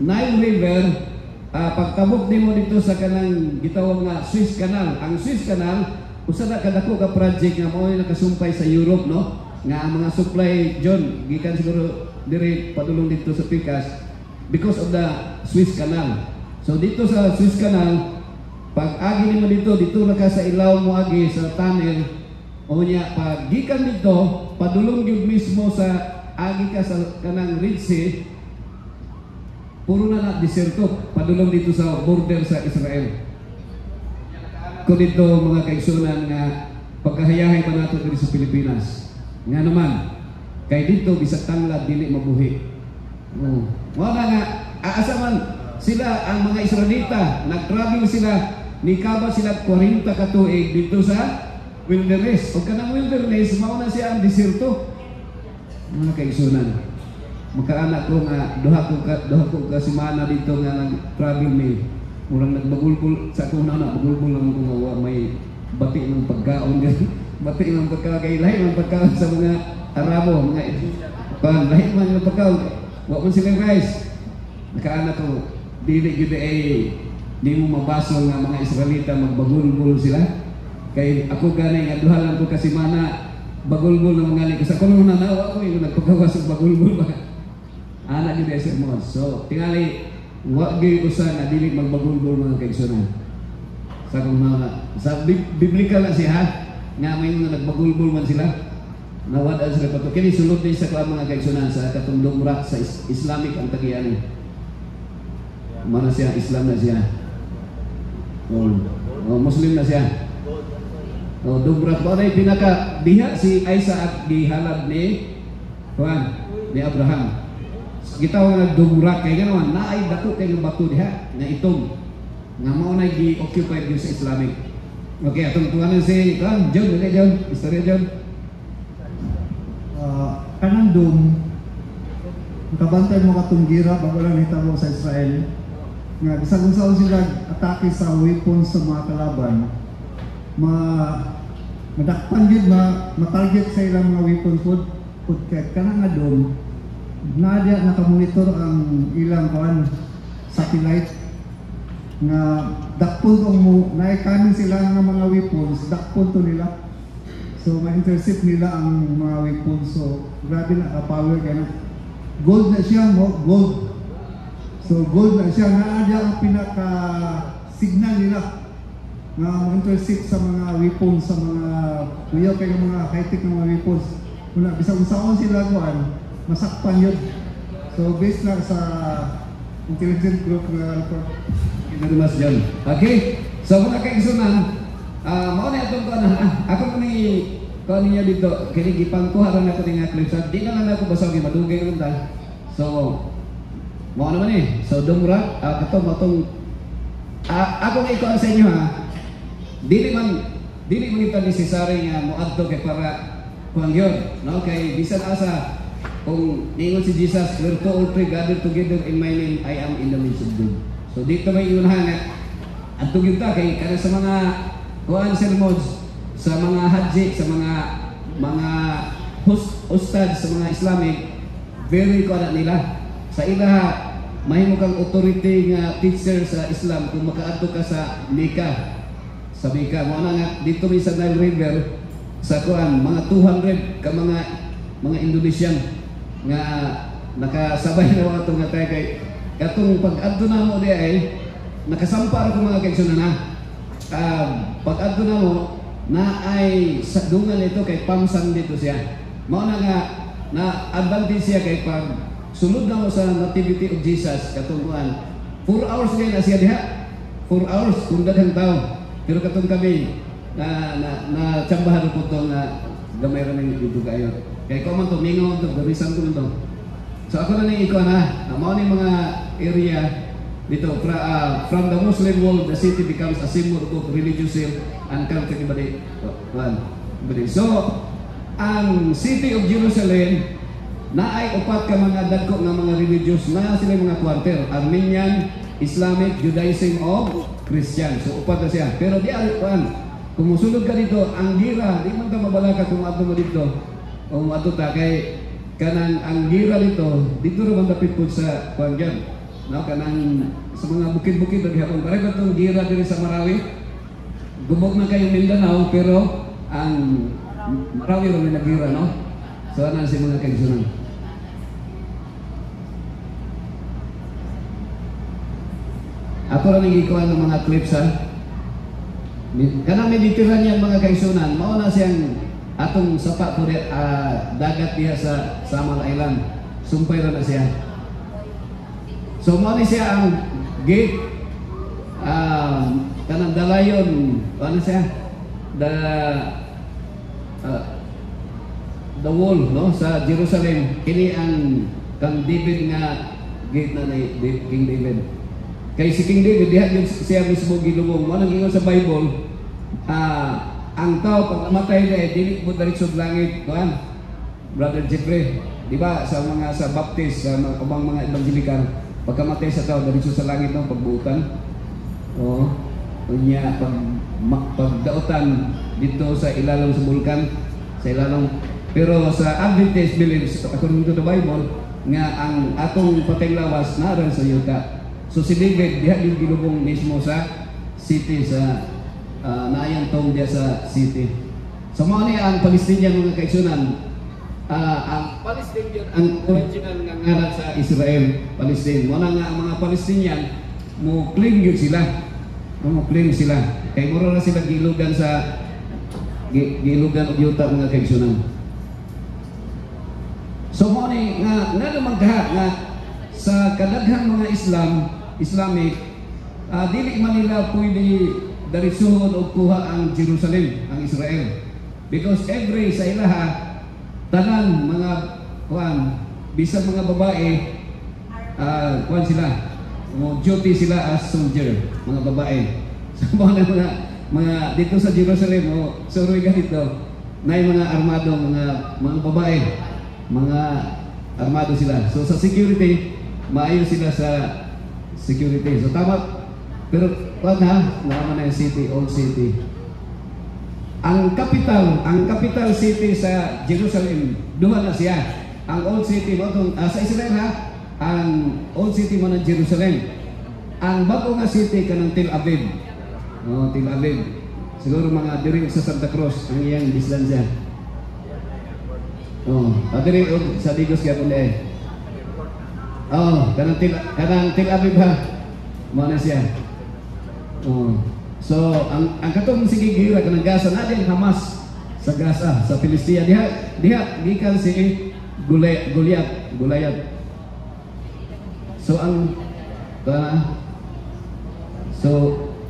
Nile River, pagtabok nimo dito sa kanang gitawag nga Suez Canal. Ang Suez Canal usa na kadako ka project nga mao nakasumpay sa Europe, no? Nga ang mga supply John gikan siguro dire padulong dito sa Pikas because of the Suez Canal. So dito sa Suez Canal, pag agi nimo dito na ka sa ilaw mo agi sa tunnel. O niya, pag gikan dito, padulong yun mismo sa agi ka sa kanang Red Sea, puro na desierto, padulong dito sa border sa Israel. Kung dito mga kaigsunan nga pagkahayahay pa nato dito sa Pilipinas. Nga naman, kay dito bisag tanglad dili mabuhi. Wala nga, asa man sila ang mga Israelita, nag-travel sila, nikaba sila 40 ka tuig dito sa wilderness. O kanang wilderness, mauna siya ang desierto. Mga kaigsunan, magkaanak ko nga duha ko ka semana dito nga nag-travel me. Murang nagbagulbul sa akong na bagulbul lang ko nga may bati ng pagkaon bati ng pagkaon kay lahi ng pagkaon sa mga Arabo, mga lahi man ng pagkaon. Wa man sila guys. Magkaanak ko dili gyud di mo mabaso nga mga Israelita magbagulbul sila. Kay ako gani nga duha lang ko ka semana bagulbul ng mga likas. Ako nung nanawa ko yung nagpagawas ng bagulbul ba. Anak yun sa mo. So, tingali, wag gyud usa na dili magbagulbul mga kaigsunan. Sa kung sa biblical na siya nga may mga nagbagulbul man sila. Nawad sila pato. Kini sulod din sa mga kaigsunan sa katong dumrak sa Islamic ang tagian. Mana siya Islam na siya. Muslim na siya. Dumrak ba na pinaka diha si Isaac gihalad ni Juan ni Abraham. Gitawag nga dumrak kay ganawan naay dako kay bato diha nga itong nga mao na gi-occupy gyud sa Islamic. Okay, atong tuwanan si John, istorya John. Kanang dum kabantay mo katong gira bago lang hitabo sa Israel nga bisag unsa sila atake sa weapons sa mga kalaban. Madakpan yun, matarget sa ilang mga weapon food kaya kanang nga doon nadya nakamonitor ang ilang satellite nga dakpon kung mo naikanin sila ng mga weapons, dakpon to nila so ma-intercept nila ang mga weapons. So grabe na ka-power kaya na gold na siya gold. So gold na siya, nadya ang pinaka-signal nila nga ma-intercept sa mga weapons, sa mga kuyaw kayo mga high-tech na mga weapons. Kung bisag usaon sila masakpan yun. So based lang sa intelligent group na Mas John. Okay, so mga kaigsunan, mao na itong ako kung niya dito, kinigipangkuharan ako ng clips. Di na lang ako basag, madugay lang ta. So, mao naman So, dumrak, matong ako nga ikaw sa inyo dili man ito necessary nga moadto kay para kuang yun, no? Kay bisan asa kung ningon si Jesus, where two or three gathered together in my name, I am in the midst of them. So dito may iunahan nga adto gyud ta kay kana sa mga kuan sermons, sa mga haji, sa mga ustad sa mga Islamic, very kuan nila sa ilaha mahimo kang authority nga teacher sa Islam kung makaadto ka sa Mecca. Sa Mecca mo na nga dito mi sa Nile River sa kuan mga 200 ka mga Indonesian nga nakasabay na mga itong natay kay katong pag-adto na mo di ay nakasampa ako mga kaigsunan na. Pag-adto na mo na ay sa dungan ito kay pamsan dito siya. Mao na nga na advantage siya kay pag sulod na mo sa nativity of Jesus katong 4 hours na siya diha. 4 hours kung daghang tao. Pero katong kami na tsambahan po ito na gamay rin ng dito kayo. Kaya ko man ito, mingaw ito, garisan ko ito. So ako na ikaw na, mao ni mga area dito, from the Muslim world, the city becomes a symbol of religious and culture body. So, ang city of Jerusalem, na ay upat ka mga dagko ng mga religious na sila mga quarter, Armenian, Islamic, Judaism, o Christian. So upat na siya. Pero di kung musulod ka dito, ang gira, di man ka mabalaka kung ato mo dito, o ato ta, kay kanang ang gira dito, dito naman dapit po sa Kuangyan. No, kanang sa mga bukid-bukid naghapon. Pareho itong gira dito sa Marawi. Gubog na kayo Mindanao, pero ang Marawi rin nagira, no? So ano si mga kaigsunan? Ako lang ikuha ng mga clips ha. Kanang Mediterranean mga kaigsunan, mao na siyang atong sapa po dagat diha sa Samal Island. Sumpay na siya. So mao ni siya ang gate kanang dalayon, ano siya? The wall no sa Jerusalem kini ang kang David nga gate na ni King David. Kay si King David diha yung siya mismo gilubong. Mo nang ingon sa Bible, ang tao pag namatay na dili mo diretso sa langit, kuan. Brother Jeffrey, di ba sa mga sa Baptist sa mga ubang mga evangelikal, pagkamatay sa tao diretso sa langit no pagbuutan. Oh, unya pagdautan dito sa ilalong sa bulkan, sa ilalong. Pero sa Adventist beliefs according to the Bible nga ang atong pateng lawas naran sa yuta. So si David diha yung gilubong mismo sa city sa naayang tong diya sa city. So mao ni ang Palestinian mga kaigsunan. Ang Palestinian ang original nga ngalan sa Israel, Palestine. Mo na nga ang mga Palestinian mo claim yun sila. Mo claim sila. Kay mura na sila gilugan sa gilugan og yuta mga kaigsunan. So mo ni nga namagha nga sa kadaghang mga Islamic dili man nila pwede diretsuhon o kuha ang Jerusalem, ang Israel. Because every sa ilaha tanan mga bisag mga babae sila duty sila as soldier, mga babae. So mga dito sa Jerusalem suroy ganito na mga armado mga babae, mga armado sila. So sa security maayo sila sa security. So tama. Pero naman na yung city, old city. Ang capital city sa Jerusalem, duha na siya. Ang old city sa Israel ang old city mo ng Jerusalem. Ang bago nga city kanang Tel Aviv. Tel Aviv. Siguro mga diri sa Santa Cruz ang iyang distansya. Diri sa Digos gyapon eh. Kanang Tel Aviv ha. Mo na siya. So ang katong sige gira kanang Gaza na din Hamas sa Gaza sa Filistia diha gikan si Goliath. So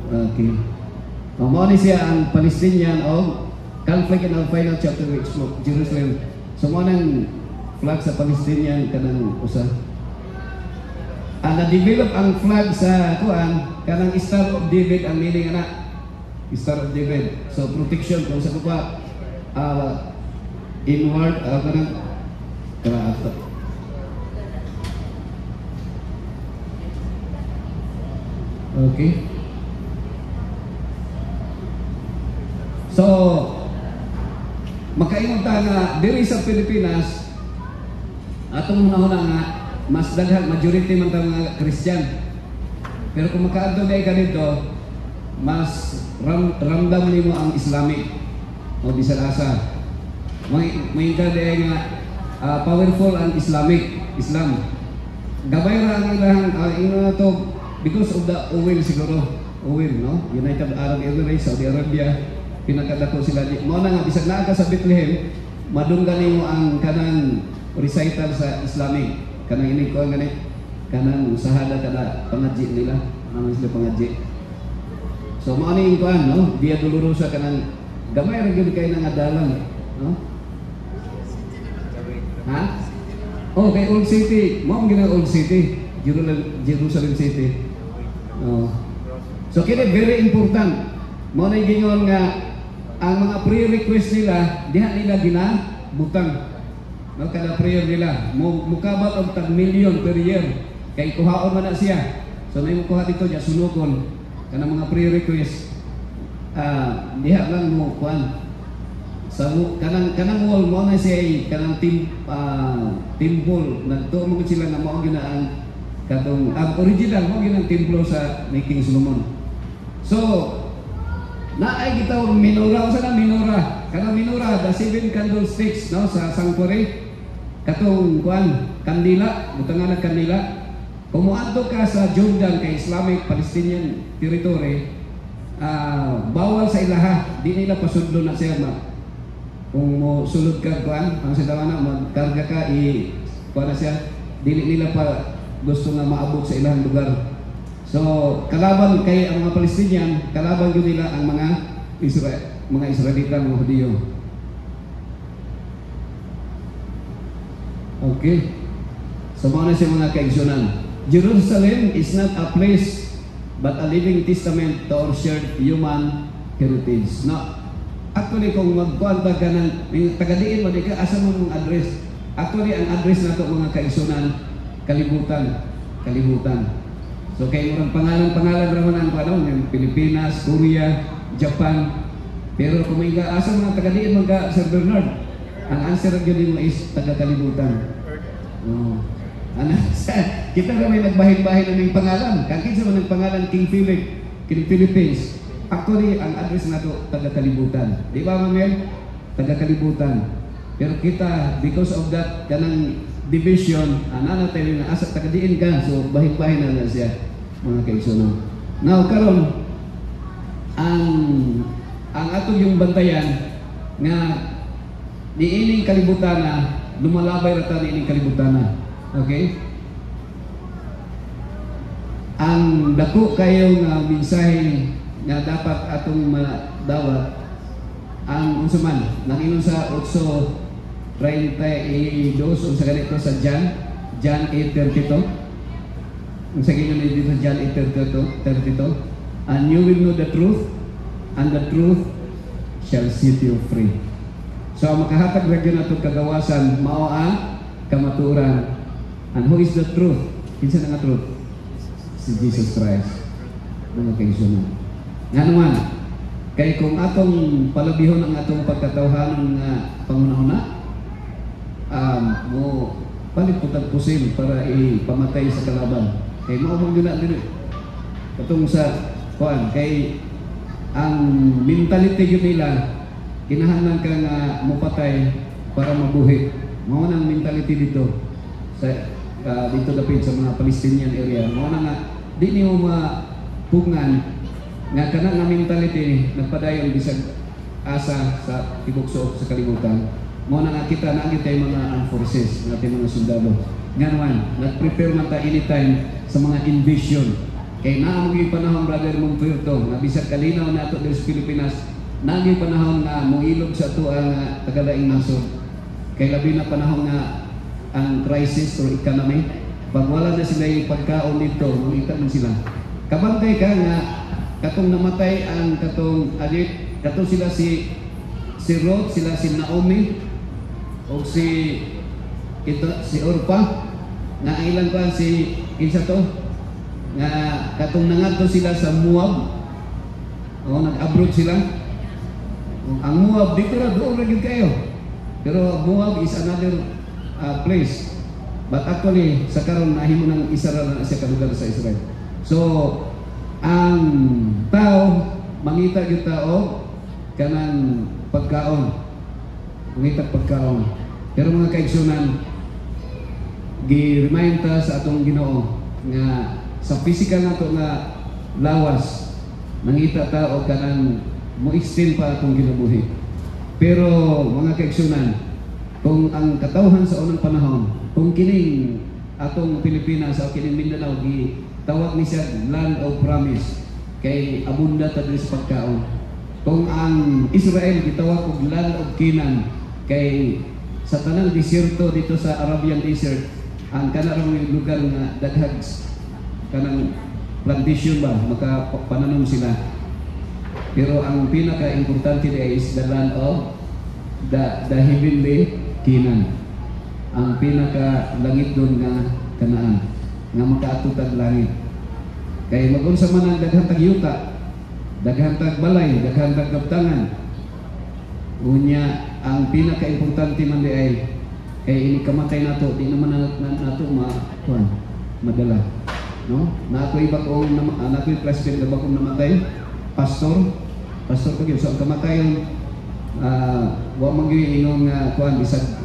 okay. Mao ni siya ang Palestinian o conflict in our final chapter which Jerusalem. So mo nang flag sa Palestinian kanang usa. Na-develop ang flag sa kanang Star of David ang meaning Star of David. So protection kung sa kuha inward kanang ato. Okay. So makaingon ta nga diri sa Pilipinas atong mga nga mas daghang majority man ta mga Christian. Pero kung makaadto day ka dito, mas ramdam nimo ang Islamic o bisan asa. May day nga powerful ang Islam. Gabay ra ang ilang to because of the oil siguro. Oil, no? United Arab Emirates, Saudi Arabia, pinakadako sila. Mao na nga bisag naa ka sa Bethlehem, madunggan nimo ang kanang recital sa Islamic. Kanang ini ko ngani kanang sahada kada pangaji nila, ano sila pangaji. So mao ni kuan, no? Dia Dolorosa kanang gamay ra gyud kay nang adalan, no? Ha? Oh, kay Old City. Mao gina Old City, Jerusalem City. Oh. So kini very important. Mao na gingon nga ang mga pre-request nila diha nila ginabutang. No, kada prayer nila mukabat og tag million per year kay kuhaon man na siya. So may mukuha dito diya sunugon kanang mga pre-request. Diha lang mo kuan. Sa kanang wall mo na siya kanang temple nagtuo mo sila nga mao gina ang katong original mo ginang templo sa ni King Solomon. So naay gitawag minora usa na minora. Kanang minora the 7 candlesticks no sa sanctuary. Katong kuan kandila, butangan ng kandila. Kung muadto ka sa Jordan kay Islamic Palestinian territory, bawal sa ilaha, di nila pasudlo na siya kung mo sulod ka kuan, ang sidawana magkarga ka kuan na siya, dili nila pa gusto nga maabot sa ilang lugar. So kalaban kay ang mga Palestinian, kalaban gyud nila ang mga Israelita, mga Hudiyo. Okay. So mao na siya mga kaigsunan. Jerusalem is not a place but a living testament to our shared human heritage. No. Actually kung magkuanta ka ng tagadiin mo di ka asa mo mong address. Actually ang address nato mga kaigsunan kalibutan. So kay murang pangalan ra man ang panahon ng Pilipinas, Korea, Japan. Pero kung may asa mga tagadiin mga Sir Bernard, ang answer gyud mo is taga-kalibutan. Oh. Kita ra may nagbahin-bahin ng pangalan. Kang kinsa man ang pangalan King Philip, King Philippines. Actually ang address nato taga-kalibutan. Di ba Mamel? Taga-kalibutan. Pero kita because of that kanang division, ana tayo na asa taga-diin ka. So bahin-bahin na siya mga kaigsunan. Now karon ang ato yung bantayan nga niining kalibutan na lumalabay rata niining kalibutan na. Okay? Ang dako kayo nga mensahe nga dapat atong madawat ang unsa man nanginon sa 8:32 unsa ganito sa John 8:32 unsa gingon dito sa John 8:32 and you will know the truth and the truth shall set you free. So makahatag ra gyud nato kagawasan mao ang kamatuoran. And who is the truth? Kinsa nga truth? Si Jesus Christ. Mga kaigsunan. Nga naman, kay kung atong palabihon ang atong pagkatawhan nga pangunahuna, mo palit putag pusil para ipamatay sa kalaban. Kay mao man gyud dili. Katong sa kuan kay ang mentality gyud nila kinahanglan ka nga mupatay para mabuhi. Mao nang mentality dito sa dito dapit sa mga Palestinian area. Mao na nga di nimo mapugngan nga kana nga mentality nagpadayon bisag asa sa tibok-suok sa kalibutan. Mao na nga kita naagit tay mga armed forces, natin mga sundalo. Nga naman nag-prepare man ta anytime sa mga invasion. Kay naa mo panahon brother mong Puerto nga bisag kalinaw nato sa Pilipinas, naging panahon nga moilog sa ato ang tagadaing nasod. Kay labi na panahon nga ang crisis or economy, pag wala na sila yung pagkaon dito, makita man sila. Kabantay ka nga katong namatay ang katong adik, katong sila si Ruth, sila si Naomi o si Orpa nga ilang pa si kinsa to nga katong nangadto sila sa Moab o nag-abroad sila. Ang Moab dito ra doon ra gyud kayo. Pero Moab is another place. But actually sa karon nahimo nang isa ra na siya kalugar sa Israel. So ang tao mangita gyud tao kanang pagkaon. Mangita pagkaon. Pero mga kaigsunan, gi-remind ta sa atong Ginoo nga sa physical nato nga lawas nangita ta og kanang mo-extend pa atong ginabuhi. Pero mga kaigsunan, kung ang katawhan sa unang panahon, kung kining atong Pilipinas o kining Mindanao gitawag ni siya land of promise kay abunda ta diri sa pagkaon. Kung ang Israel gitawag og land of Canaan kay sa tanang desierto dito sa Arabian Desert, ang kanang lugar nga daghag kanang plantation ba makapananom sila. Pero ang pinaka-importante ay is the land of the heavenly Canaan. Ang pinaka-langit doon nga Kanaan nga makaatutag langit. Kay mag-unsa man ang daghang tag yuta, daghang tag balay, daghang tag kaptangan. Unya ang pinaka-importante man di ay kay ini kamatay nato, di naman nato madala. No? Nakoy bakong nakoy president nga bakong namatay, pastor pa gyud so ang kamatayon wa man gyud ingon nga kuan bisag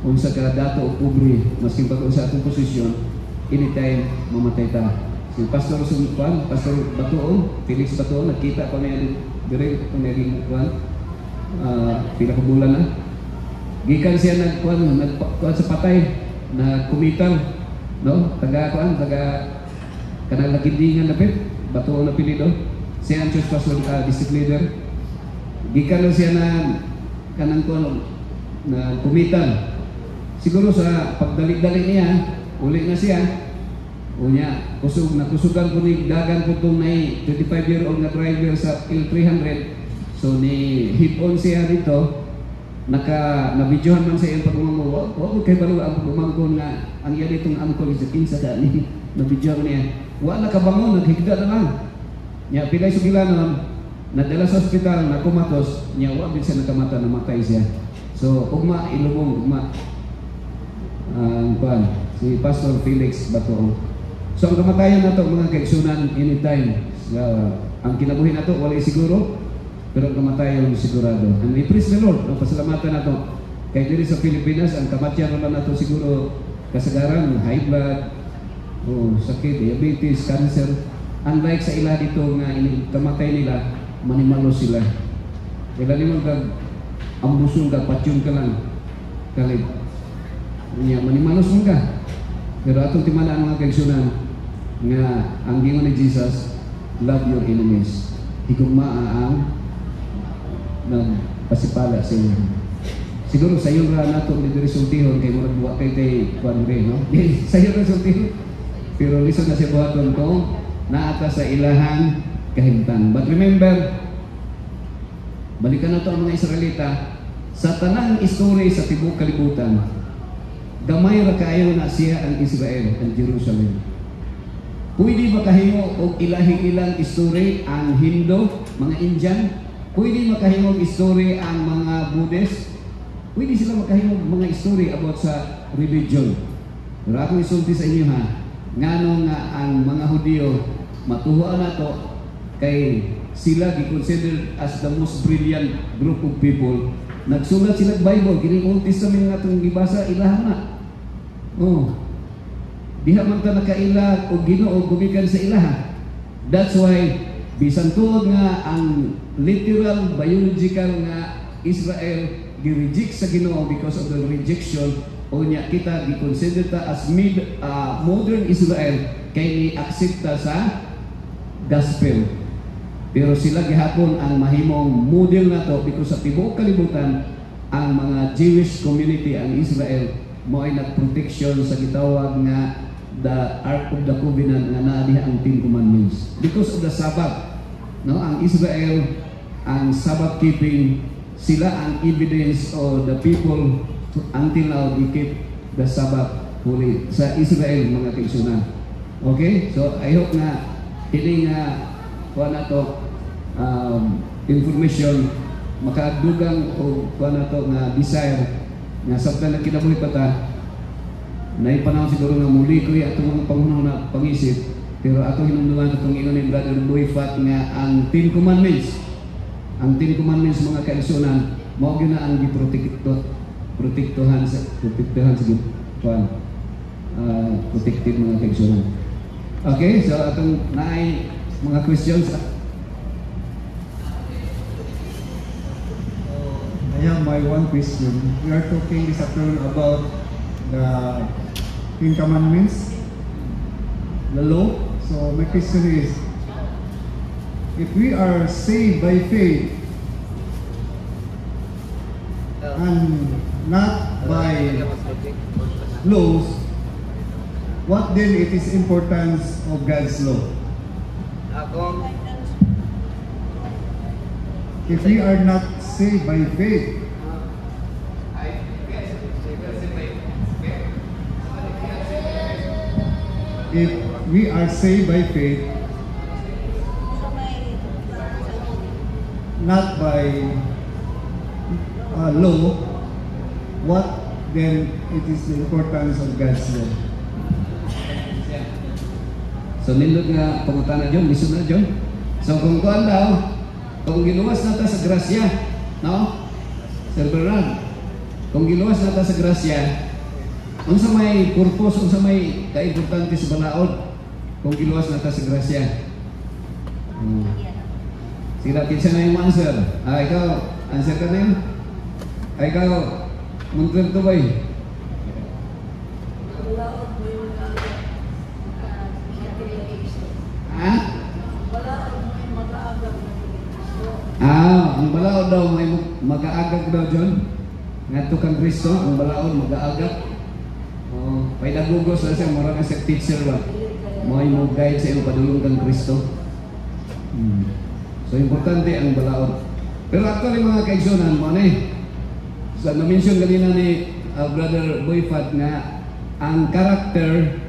unsa ka dato o pobre maski pag sa atong posisyon anytime mamatay ta. Si pastor Sumpan, pastor Batuon, Felix Batuon nakita pa niya dire kung naging kuan pila ka bulan na. Gikan siya nagkuan sa patay na kumital, no? Taga kanang lagindingan lapit, Batuon na pilido. Siya ang church pastor district leader. Gikan siya na kanang kuan na kumital. Siguro sa pagdali-dali niya, uli na siya. Unya, kusugan ko ni dagan ko itong 25-year-old na driver sa L300. So ni hip-on siya dito, nabidyohan man sa iyang pagumangko. Huwag kay balo ang pagumangko nga ang iya ditong angkol sa kinsa ka ni nabidyohan niya. Wa nakabangon, naghigda na lang. Nya pilay sugilanon, nadala sa ospital, nakumatos, nya wa bin siya nakamata, namatay siya. So ugma ilubong, ugma si Pastor Felix Batuon. So ang kamatayan nato mga kaigsunan anytime. Ang kinabuhi nato walay siguro, pero ang kamatayan sigurado. And we praise the Lord. Ang pasalamatan nato kay diri sa Pilipinas ang kamatyan naman nato siguro kasagaran high blood o sakit, diabetes, cancer. Unlike sa ila dito nga kamatay nila, manimalo sila. Kaya limang kag ambuson ka, patyong ka lang. Kalib. Niya manimalos mo ka. Pero atong timanaan mga kaigsunan nga ang gingon ni Jesus, love your enemies. Higugma ang nagpasipala sa inyo. Siguro sa iyo ra nato ni resultihon kay murag duwa kay kuan re, no? Sa iyo resultihon. Pero listen na siya buhaton ko naata sa ilahang kahimtang. But remember, balikan na to ang mga Israelita sa tanang istorya sa tibuok kalibutan. Gamay ra kaayo na siya ang Israel, ang Jerusalem. Pwede makahimo og ilahi-ilang istorya ang Hindu, mga Indian. Pwede makahimo og istorya ang mga Buddhist. Pwede sila makahimo og mga istorya about sa religion. Pero akong isulti sa inyo ha, ngano nga ang mga Hudyo matuhuan nato kay sila gi-considered as the most brilliant group of people. Nagsulat sila Bible, kini Old Testament nga itong gibasa, ilahan na. Oh. Diha man ta nakaila o Ginoo gumikan sa ilaha. That's why bisan tuod nga ang literal biological nga Israel gi-reject sa Ginoo because of the rejection o niya kita gi-consider ta as modern Israel kay ni-aksepta sa gospel. Pero sila gihapon ang mahimong model nato because sa tibuok kalibutan ang mga Jewish community ang Israel mo ay nagproteksyon sa gitawag nga the Ark of the Covenant nga naa diha ang 10 Commandments because of the Sabbath, no? Ang Israel ang Sabbath keeping, sila ang evidence of the people until now they keep the Sabbath holy sa Israel mga kaigsunan. Okay, so I hope na hindi nga kuha na to information makadugang o kuha na to nga desire nga sabta na kinabuhi pa ta na ipanahon siguro nga muli ko atong mga pangunaw na pangisip, pero ato hinumduman itong ingon ni Brother Boy Fat nga ang 10 Commandments mga kaigsunan mao gyud na ang giprotekto protektuhan sa kuan protected mga kaigsunan. Okay, so atong naay mga questions. I have my one question. We are talking this afternoon about the Ten Commandments, the law. So my question is, if we are saved by faith and not by laws, what then it is importance of God's law? If we are not saved by faith, if we are saved by faith, not by law, what then it is the importance of God's law? So nindot nga pangutana John, lisod na John. So kung kuan daw, kung giluwas nata sa grasya, no? Sir Bernard, kung giluwas nata sa grasya, unsa may purpose, unsa may kaimportante sa balaod kung giluwas nata sa grasya? Sila kinsa na yung answer? Ikaw, answer ka na yun? Ikaw, muntir to ba eh? Ha? Ang balaod daw may mag-aagag daw John. Ngadto kang Kristo, ang balaod mag-aagag. Pay nagugos na siya, mura na siya teacher ba? May mo guide sa iyong padulong kang Kristo. So importante ang balaod. Pero actually mga kaigsunan mo sa na-mention kanina ni Brother Boyfat nga ang character,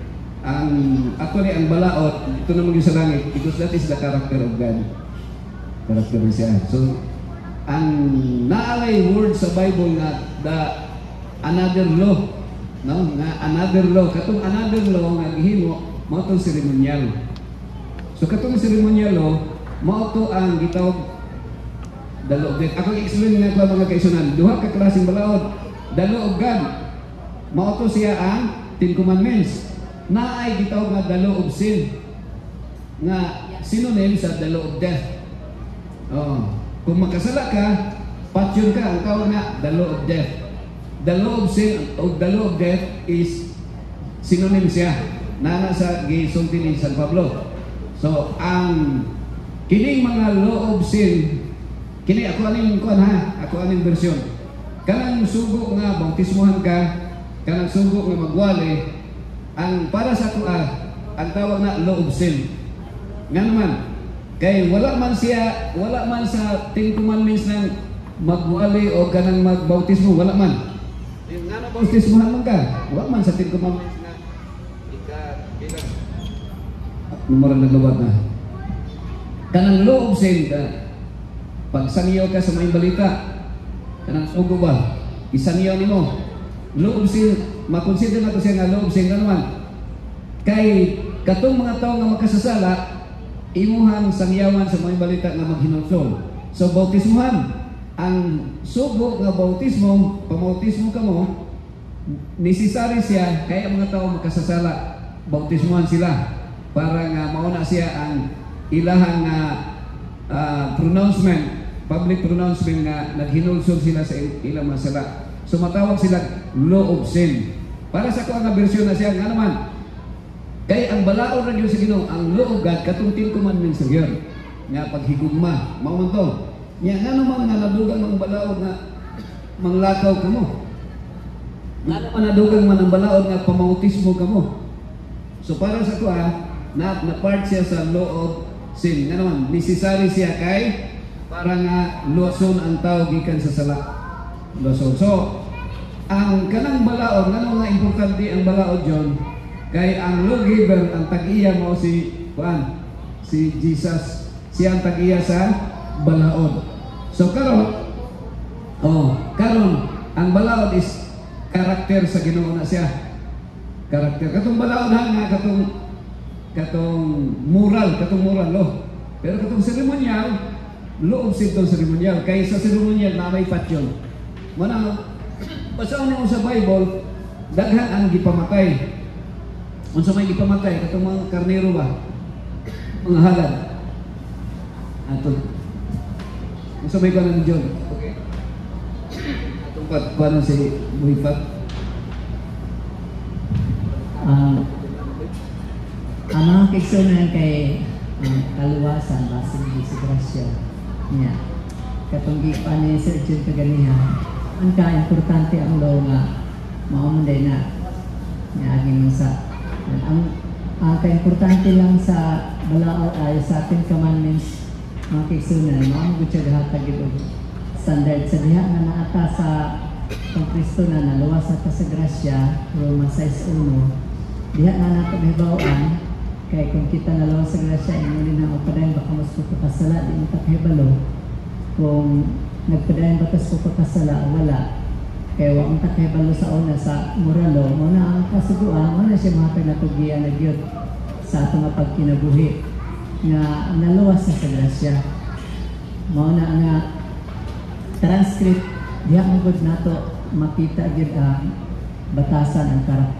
actually ang balaod, ito naman yung sa langit, because that is the character of God. Character siya. So, ang naalay word sa Bible nga another law, no? Nga another law, katong another law nga gihimo mao tong ceremonial. So katong ceremonial law mao to ang gitawag the law of God. Ako i-explain nga mga kaisunan, duha ka klaseng balaod. The law of God mao to siya ang Ten Commandments. Naay gitawag nga the law of sin nga synonym sa the law of death. Kung makasala ka, patyon ka, ang tawag nga the law of death. The law of sin o the law of death is synonym siya na sa gisulti ni San Pablo. So ang kining mga law of sin, kini ako aning version. Kanang sugo nga bautismohan ka, kanang sugo nga magwali, ang para sa ako ang tawag na law of sin. Nga naman, kay wala man sa Ten Commandments ng magwali o kanang magbautismo, wala man. Yung nga na bautismohan man ka, wala man sa Ten Commandments na bilang numero naglawag na. Kanang law of sin ka, pag saniyaw ka sa may balita, kanang sugo ba, isaniyaw ni mo. Law of sin, makonsider na ito siya nga law of sin ka naman. Kay katong mga tao nga makasasala, imuhang sangyawan sa mga balita nga maghinulsol. So bautismuhan, ang sugo nga bautismo, pamautismo ka mo, necessary siya kaya mga tao makasasala, bautismuhan sila para nga mauna siya ang ilahang pronouncement, public pronouncement nga naghinulsol sila sa ilang masala. So matawag sila law of sin. Para sa kuha nga bersyon na siya nga naman, kay ang balaod ra gyud sa Ginoo, ang law of God katong Ten Commandments sa gyud nga paghigugma mao man to. Nya nga naman nga nadugang ang balaod nga manglakaw kamo. Nga naman nadugang man ang balaod nga pamautismo kamo. So para sa kuha na part siya sa law of sin. Nga naman necessary siya kay para nga luwason ang tao gikan sa sala. Luwason. So ang kanang balaod nga nga importante ang balaod John. Kay ang lawgiver, ang tag-iya mo si Jesus. Siya ang tag-iya sa balaod. So karon ang balaod is karakter sa Ginoo na siya. Karakter. Katong balaod nga katong moral law. Pero katong seremonyal, law of sin tong seremonyal. Kay sa seremonyal na may patyon. Manang Basaon mo sa Bible, daghan ang gipamatay. Unsa may gipamatay katong mga karnero ba? Mga halal. Ato. Unsa may kanan ni John? Okay. Atong paano si Buhipat? Ang mga kaigsunan kay kaluwasan, basin ni si Gracia niya. Katong gipan ni Sir Jun kaganiha, ang ka-importante ang law nga maumunday na niaging sa ang ka-importante lang sa balao ay sa ating commandments mga kaigsunan, maamugod siya gahatag ito standard sa diha nga naata sa kung Kristo na naluwas sa Grasya, Roma 6:1, diha na nato mahibawaan kay kung kita naluwas sa Grasya, inuli na padayon baka mas pagkakasala, di mo takahibalo. Kung nagpadayon batas pagkakasala, wala. Kaya wag mong takahibalo sa una sa moralo, muna ang kasuguan, muna siya mga pinatugian na Diyos sa atong pagkinabuhi nga naluwas sa Grasya. Mauna nga transcript, diha mo gud nato makita gyud ang batasan ang karakter